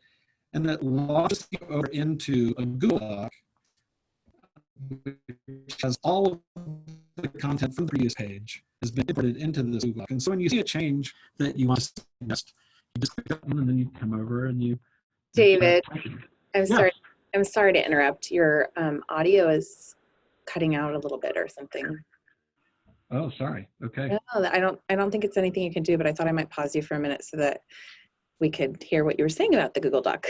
and it launches you over into a Google Doc, which has all of the content from the previous page has been imported into this Google Doc. And so when you see a change that you want to suggest, you just click that one, and then you come over and you. David, I'm Yeah. sorry to interrupt. Your audio is cutting out a little bit or something. Oh, sorry. Okay. No, I don't think it's anything you can do, but I thought I might pause you for a minute so that we could hear what you were saying about the Google Doc.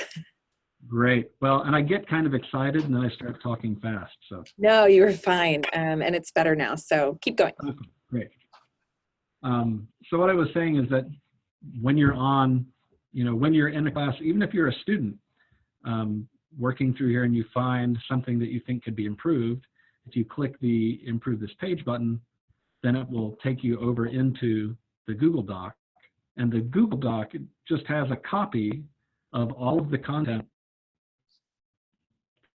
Great. Well, and I get kind of excited and then I start talking fast. So. No, you were fine. And it's better now. So keep going. Okay, great. So what I was saying is that when you're on, when you're in a class, even if you're a student working through here and you find something that you think could be improved, if you click the improve this page button, then it will take you over into the Google Doc. And the Google Doc just has a copy of all of the content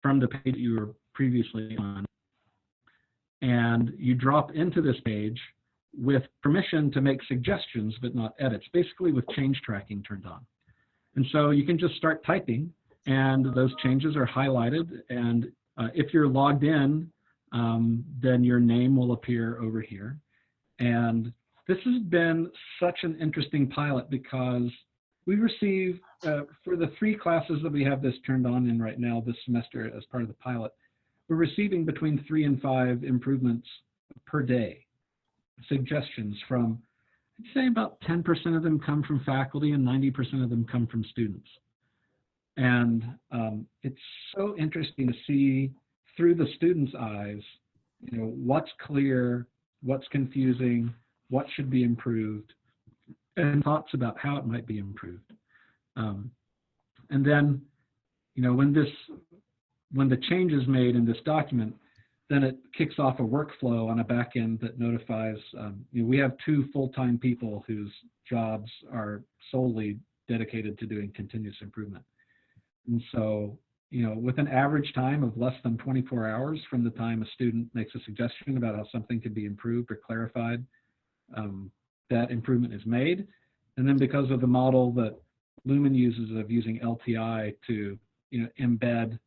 from the page you were previously on. And you drop into this page with permission to make suggestions, but not edits, basically with change tracking turned on. And so you can just start typing, and those changes are highlighted. And if you're logged in, then your name will appear over here. And this has been such an interesting pilot because we receive, for the 3 classes that we have this turned on in right now this semester as part of the pilot, we're receiving between 3 and 5 improvements per day, suggestions from, I'd say about 10% of them come from faculty and 90% of them come from students. And it's so interesting to see through the students' eyes, what's clear, what's confusing, what should be improved, and thoughts about how it might be improved. And then, when the change is made in this document, then it kicks off a workflow on a back end that notifies, we have 2 full-time people whose jobs are solely dedicated to doing continuous improvement. And so, with an average time of less than 24 hours from the time a student makes a suggestion about how something could be improved or clarified, that improvement is made. And then because of the model that Lumen uses of using LTI to embed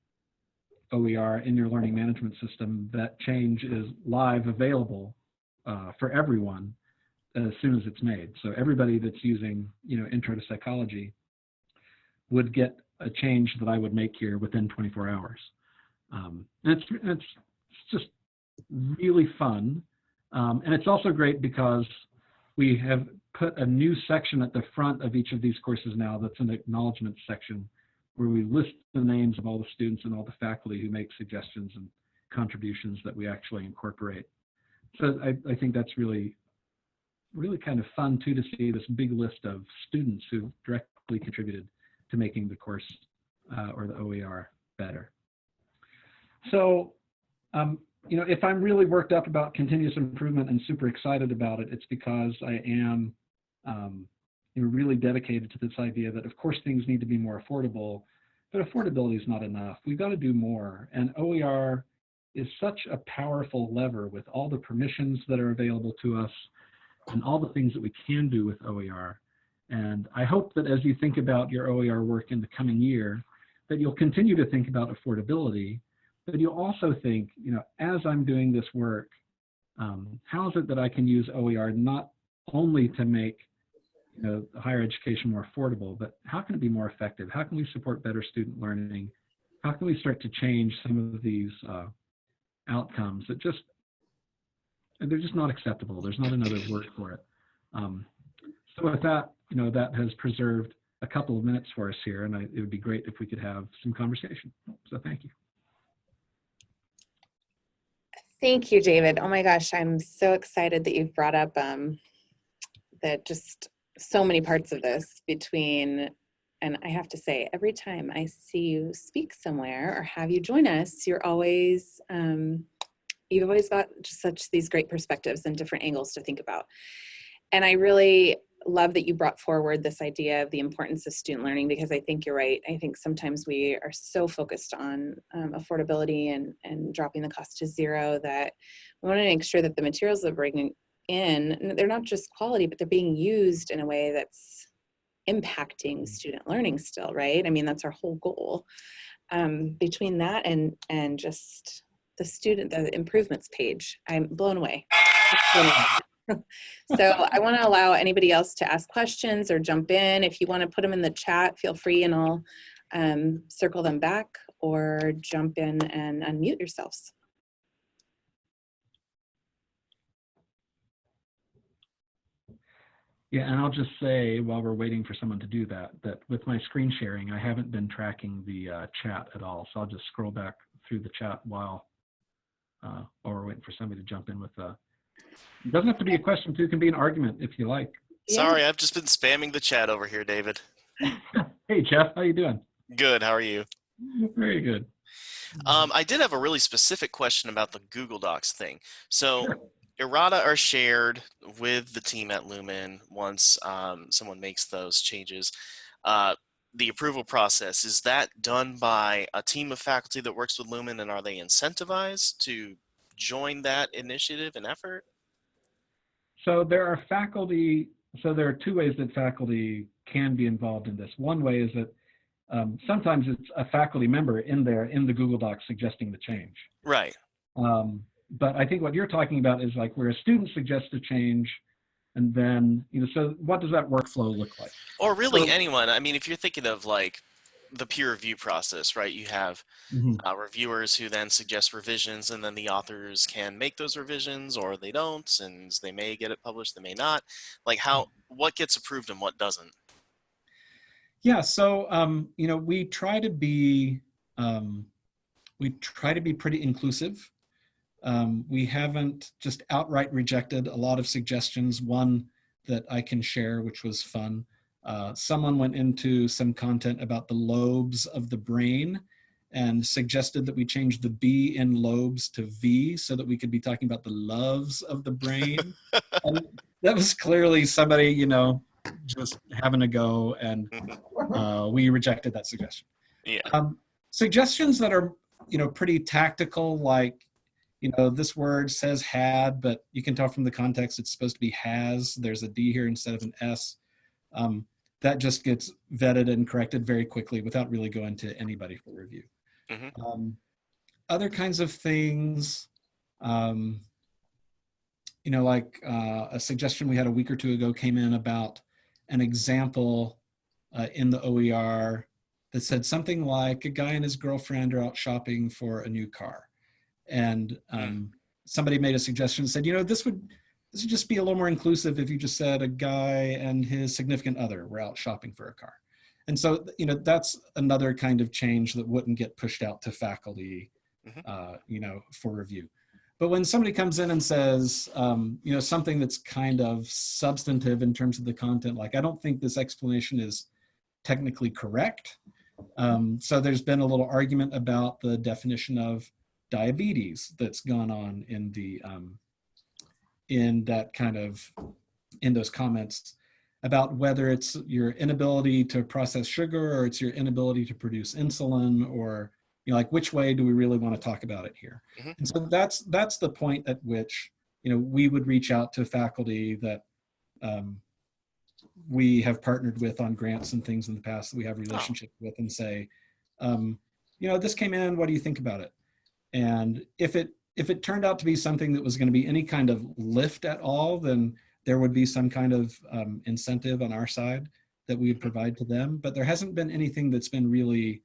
OER in your learning management system, that change is live available for everyone as soon as it's made. So everybody that's using, Intro to Psychology would get a change that I would make here within 24 hours. And it's just really fun. And it's also great because we have put a new section at the front of each of these courses now that's an acknowledgement section where we list the names of all the students and all the faculty who make suggestions and contributions that we actually incorporate. So I think that's really kind of fun too, to see this big list of students who directly contributed to making the course or the OER better. So, if I'm really worked up about continuous improvement and super excited about it, it's because I am really dedicated to this idea that, of course, things need to be more affordable, but affordability is not enough. We've got to do more. And OER is such a powerful lever with all the permissions that are available to us and all the things that we can do with OER. And I hope that as you think about your OER work in the coming year, that you'll continue to think about affordability, but you'll also think, as I'm doing this work, how is it that I can use OER not only to make higher education more affordable, but how can it be more effective? How can we support better student learning? How can we start to change some of these outcomes that they're just not acceptable? There's not another word for it. So with that, that has preserved a couple of minutes for us here, and it would be great if we could have some conversation. So thank you. Thank you, David. Oh my gosh, I'm so excited that you've brought up that just so many parts of this between, and I have to say, every time I see you speak somewhere or have you join us, you've always got just these great perspectives and different angles to think about. And I really love that you brought forward this idea of the importance of student learning, because I think you're right. I think sometimes we are so focused on affordability and dropping the cost to zero that we want to make sure that the materials that we're bringing in, they're not just quality, but they're being used in a way that's impacting student learning still, right? I mean, that's our whole goal. Between that and just the improvements page, I'm blown away. So I want to allow anybody else to ask questions or jump in. If you want to put them in the chat, feel free, and I'll circle them back, or jump in and unmute yourselves. Yeah, and I'll just say, while we're waiting for someone to do that, that with my screen sharing, I haven't been tracking the chat at all. So I'll just scroll back through the chat while we're waiting for somebody to jump in with it doesn't have to be a question, too. It can be an argument if you like. Sorry, I've just been spamming the chat over here, David. Hey, Jeff, how you doing? Good, how are you? Very good. I did have a really specific question about the Google Docs thing. So errata are shared with the team at Lumen once someone makes those changes. The approval process, is that done by a team of faculty that works with Lumen, and are they incentivized to join that initiative and effort? So there are two ways that faculty can be involved in this. One way is that sometimes it's a faculty member in the Google Docs suggesting the change. Right. But I think what you're talking about is like where a student suggests a change, and then, so what does that workflow look like? Or really anyone. I mean, if you're thinking of like the peer review process, right? You have reviewers who then suggest revisions, and then the authors can make those revisions, or they don't, and they may get it published, they may not. Like what gets approved and what doesn't? Yeah, so we try to be pretty inclusive. We haven't just outright rejected a lot of suggestions. One that I can share, which was fun. Someone went into some content about the lobes of the brain and suggested that we change the B in lobes to V so that we could be talking about the loves of the brain. And that was clearly somebody, just having a go, and we rejected that suggestion. Yeah. Suggestions that are, pretty tactical, like, this word says had, but you can tell from the context it's supposed to be has. There's a D here instead of an S. That just gets vetted and corrected very quickly without really going to anybody for review. Other kinds of things, like a suggestion we had a week or two ago came in about an example in the OER that said something like a guy and his girlfriend are out shopping for a new car. And somebody made a suggestion and said, this would just be a little more inclusive if you just said a guy and his significant other were out shopping for a car. And so, that's another kind of change that wouldn't get pushed out to faculty, for review. But when somebody comes in and says, something that's kind of substantive in terms of the content, like, I don't think this explanation is technically correct. So there's been a little argument about the definition of diabetes that's gone on in the in those comments about whether it's your inability to process sugar or it's your inability to produce insulin, or like, which way do we really want to talk about it here? Mm-hmm. And so that's the point at which we would reach out to faculty that we have partnered with on grants and things in the past that we have relationships with, and say, this came in, what do you think about it? And if it turned out to be something that was going to be any kind of lift at all, then there would be some kind of incentive on our side that we would provide to them. But there hasn't been anything that's been really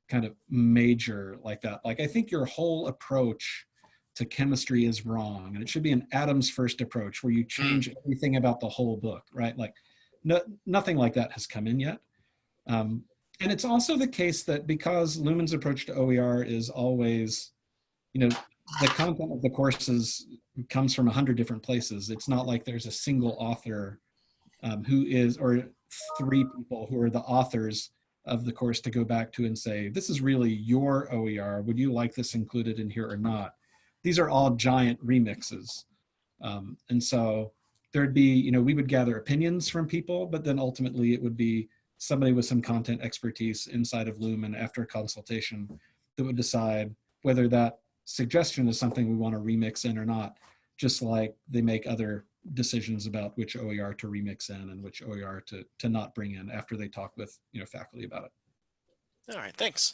kind of major like that. Like, I think your whole approach to chemistry is wrong, and it should be an atoms first approach where you change everything about the whole book, right? Like, nothing like that has come in yet. And it's also the case that because Lumen's approach to OER is always, the content of the courses comes from 100 different places. It's not like there's a single author or 3 people who are the authors of the course to go back to and say, this is really your OER. Would you like this included in here or not? These are all giant remixes. And so there'd be, we would gather opinions from people, but then ultimately it would be somebody with some content expertise inside of Lumen after a consultation that would decide whether that suggestion is something we want to remix in or not, just like they make other decisions about which OER to remix in and which OER to not bring in after they talk with faculty about it. All right, thanks.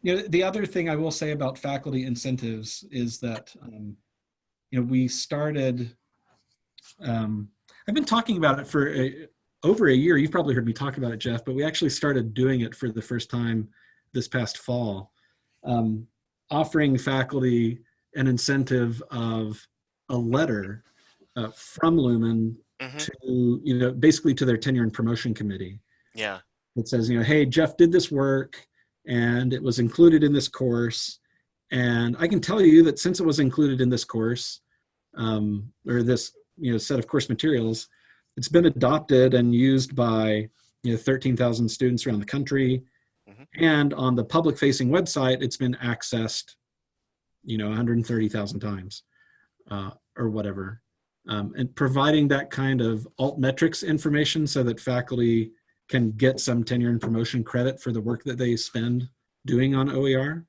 The other thing I will say about faculty incentives is that we started. I've been talking about it for over a year. You've probably heard me talk about it, Jeff, but we actually started doing it for the first time this past fall, offering faculty an incentive of a letter from Lumen to, basically to their tenure and promotion committee. Yeah. It says, hey, Jeff did this work and it was included in this course. And I can tell you that since it was included in this course, or this, set of course materials, it's been adopted and used by 13,000 students around the country. And on the public facing website, it's been accessed 130,000 times or whatever. And providing that kind of alt metrics information so that faculty can get some tenure and promotion credit for the work that they spend doing on OER.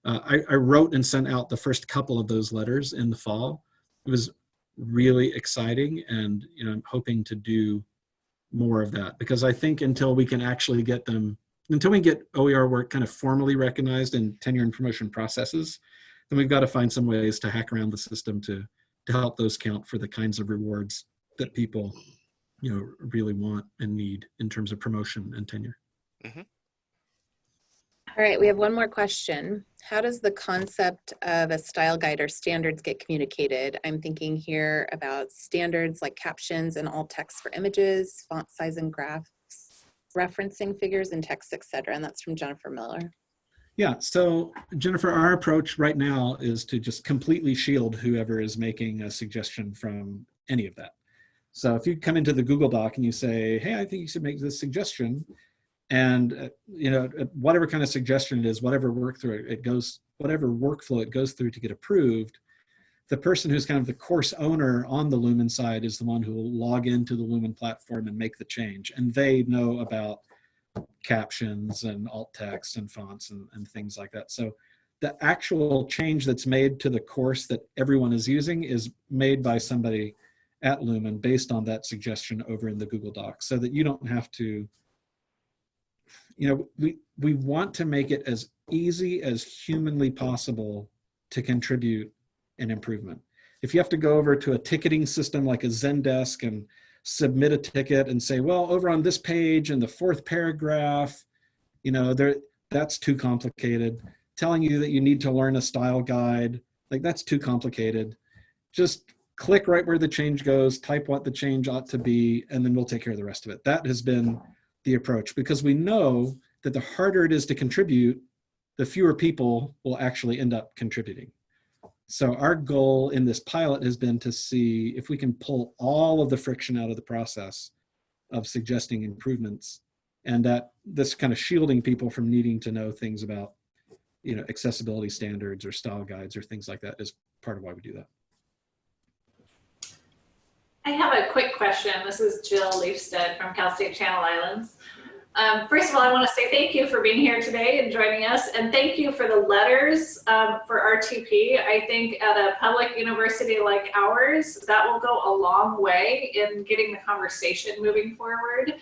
I wrote and sent out the first couple of those letters in the fall. It was really exciting, and I'm hoping to do more of that, because I think until we can actually get OER work kind of formally recognized in tenure and promotion processes, then we've got to find some ways to hack around the system to help those count for the kinds of rewards that people really want and need in terms of promotion and tenure. All right, we have one more question. How does the concept of a style guide or standards get communicated? I'm thinking here about standards like captions and alt text for images, font size and graphs, referencing figures and text, etc. And that's from Jennifer Miller. Yeah, so Jennifer, our approach right now is to just completely shield whoever is making a suggestion from any of that. So if you come into the Google Doc and you say, hey, I think you should make this suggestion, and whatever kind of suggestion it is, whatever workflow it goes through to get approved, the person who's kind of the course owner on the Lumen side is the one who will log into the Lumen platform and make the change. And they know about captions and alt text and fonts and things like that. So the actual change that's made to the course that everyone is using is made by somebody at Lumen based on that suggestion over in the Google Docs, so that you don't have to, we want to make it as easy as humanly possible to contribute an improvement. if you have to go over to a ticketing system like a Zendesk and submit a ticket and say, well, over on this page in the fourth paragraph, that's too complicated. Telling you that you need to learn a style guide, like that's too complicated. Just click right where the change goes, type what the change ought to be, and then we'll take care of the rest of it. That has been the approach, because we know that the harder it is to contribute, the fewer people will actually end up contributing. So our goal in this pilot has been to see if we can pull all of the friction out of the process of suggesting improvements, and that this kind of shielding people from needing to know things about, accessibility standards or style guides or things like that is part of why we do that. I have a quick question. This is Jill Leafstead from Cal State Channel Islands. First of all, I want to say thank you for being here today and joining us, and thank you for the letters for RTP. I think at a public university like ours, that will go a long way in getting the conversation moving forward.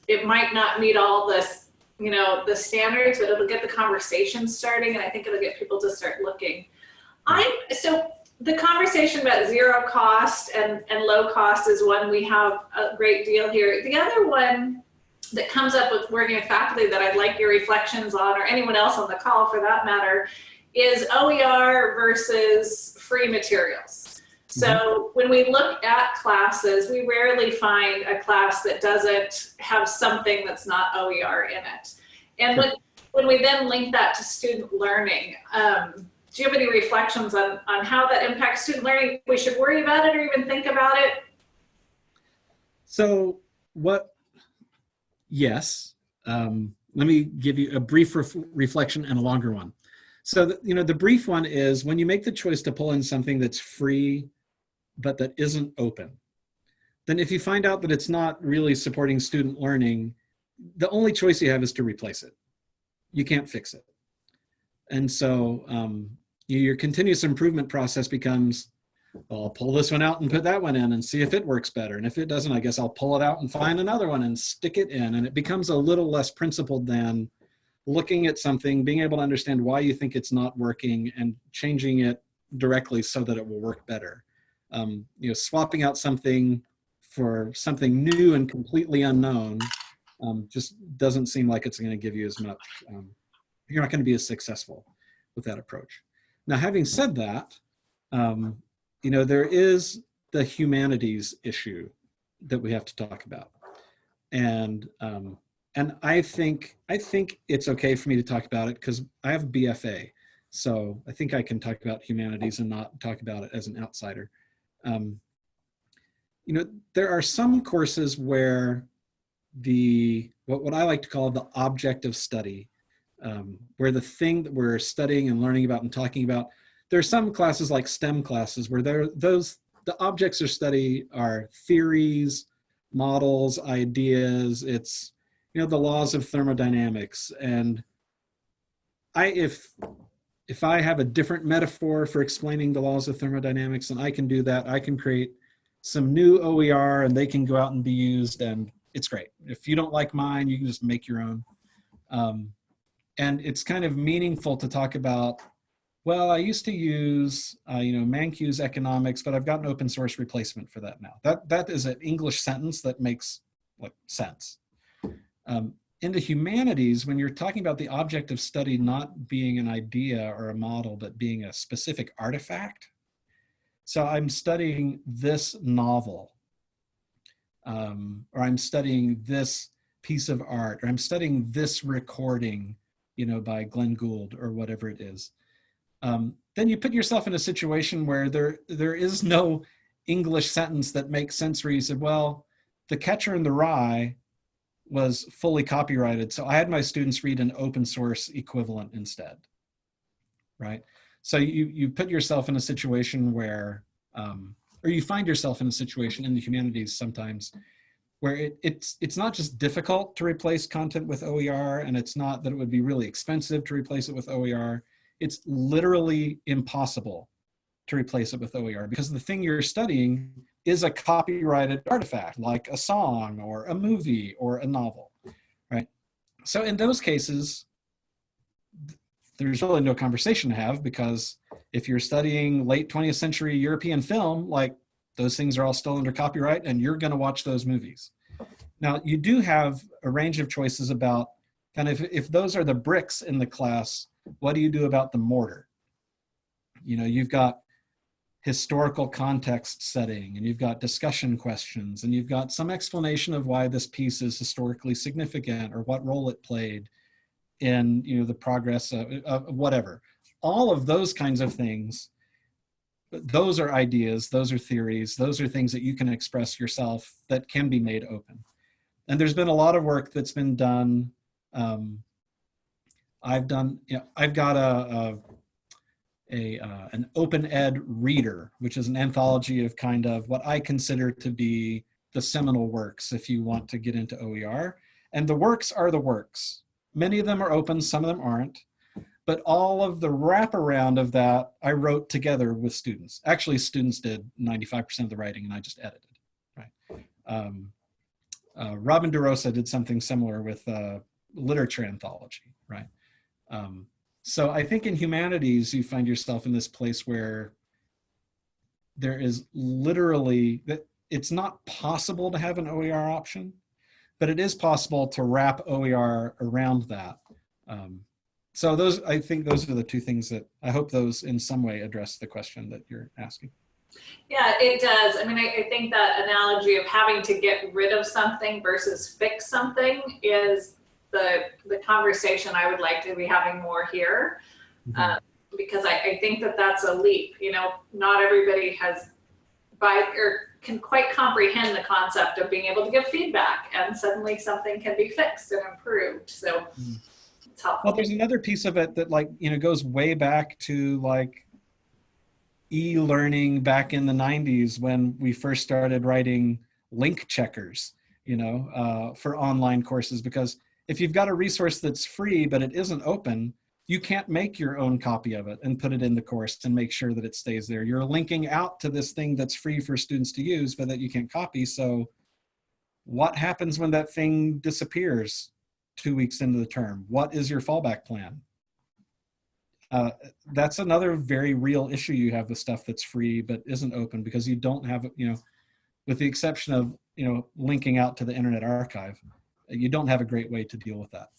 It might not meet all this, the standards, but it'll get the conversation starting, and I think it'll get people to start looking. So the conversation about zero cost and low cost is one we have a great deal here. The other one that comes up with working with faculty that I'd like your reflections on, or anyone else on the call for that matter, is OER versus free materials. So when we look at classes, we rarely find a class that doesn't have something that's not OER in it. And when we then link that to student learning, do you have any reflections on how that impacts student learning? We should worry about it or even think about it? So yes. Let me give you a brief reflection and a longer one. So, the brief one is when you make the choice to pull in something that's free, but that isn't open, then if you find out that it's not really supporting student learning, the only choice you have is to replace it. You can't fix it. And so your continuous improvement process becomes, well, I'll pull this one out and put that one in and see if it works better. And if it doesn't, I guess I'll pull it out and find another one and stick it in. And it becomes a little less principled than looking at something, being able to understand why you think it's not working and changing it directly so that it will work better. Swapping out something for something new and completely unknown just doesn't seem like it's going to give you as much. You're not going to be as successful with that approach. Now, having said that, there is the humanities issue that we have to talk about, and I think it's okay for me to talk about it because I have a BFA, so I think I can talk about humanities and not talk about it as an outsider. There are some courses where what I like to call the object of study, where the thing that we're studying and learning about and talking about. There are some classes like STEM classes where the objects of study are theories, models, ideas. It's, the laws of thermodynamics. And if I have a different metaphor for explaining the laws of thermodynamics, and I can do that, I can create some new OER and they can go out and be used, and it's great. If you don't like mine, you can just make your own. And it's kind of meaningful to talk about, well, I used to use, Mankew's economics, but I've got an open source replacement for that now. That is an English sentence that makes sense. In the humanities, when you're talking about the object of study not being an idea or a model, but being a specific artifact. So I'm studying this novel, or I'm studying this piece of art, or I'm studying this recording, by Glenn Gould or whatever it is. Then you put yourself in a situation where there is no English sentence that makes sense where you said, well, The Catcher in the Rye was fully copyrighted, so I had my students read an open source equivalent instead, right? So you put yourself in a situation where, or you find yourself in a situation in the humanities sometimes where it's not just difficult to replace content with OER, and it's not that it would be really expensive to replace it with OER. It's literally impossible to replace it with OER because the thing you're studying is a copyrighted artifact, like a song or a movie or a novel, right? So in those cases, there's really no conversation to have because If you're studying late 20th century European film, like those things are all still under copyright and you're going to watch those movies. Now, you do have a range of choices about kind of if those are the bricks in the class, what do you do about the mortar? You know, you've got historical context setting, and you've got discussion questions, and you've got some explanation of why this piece is historically significant or what role it played in, you know, the progress of whatever. All of those kinds of things, those are ideas, those are theories, those are things that you can express yourself that can be made open. And there's been a lot of work that's been done. I've got an open ed reader, which is an anthology of kind of what I consider to be the seminal works if you want to get into OER. And the works are the works. Many of them are open, some of them aren't. But all of the wraparound of that, I wrote together with students. Actually, students did 95% of the writing and I just edited, right? Robin DeRosa did something similar with literature anthology, right? So I think in humanities, you find yourself in this place where there is literally, that it's not possible to have an OER option, but it is possible to wrap OER around that. So those, I think those are the two things that I hope those in some way address the question that you're asking. Yeah, it does. I mean, I think that analogy of having to get rid of something versus fix something is the conversation I would like to be having more here. Because I think that that's a leap. You know, not everybody has can quite comprehend the concept of being able to give feedback, and suddenly something can be fixed and improved. So it's helpful. Well, there's another piece of it that, like, you know, goes way back to like e-learning back in the 90s when we first started writing link checkers, you know, for online courses, because if you've got a resource that's free but it isn't open, you can't make your own copy of it and put it in the course and make sure that it stays there. You're linking out to this thing that's free for students to use, but that you can't copy. So what happens when that thing disappears 2 weeks into the term? What is your fallback plan? That's another very real issue you have with stuff that's free but isn't open, because you don't have, you know, with the exception of, you know, linking out to the Internet Archive, you don't have a great way to deal with that.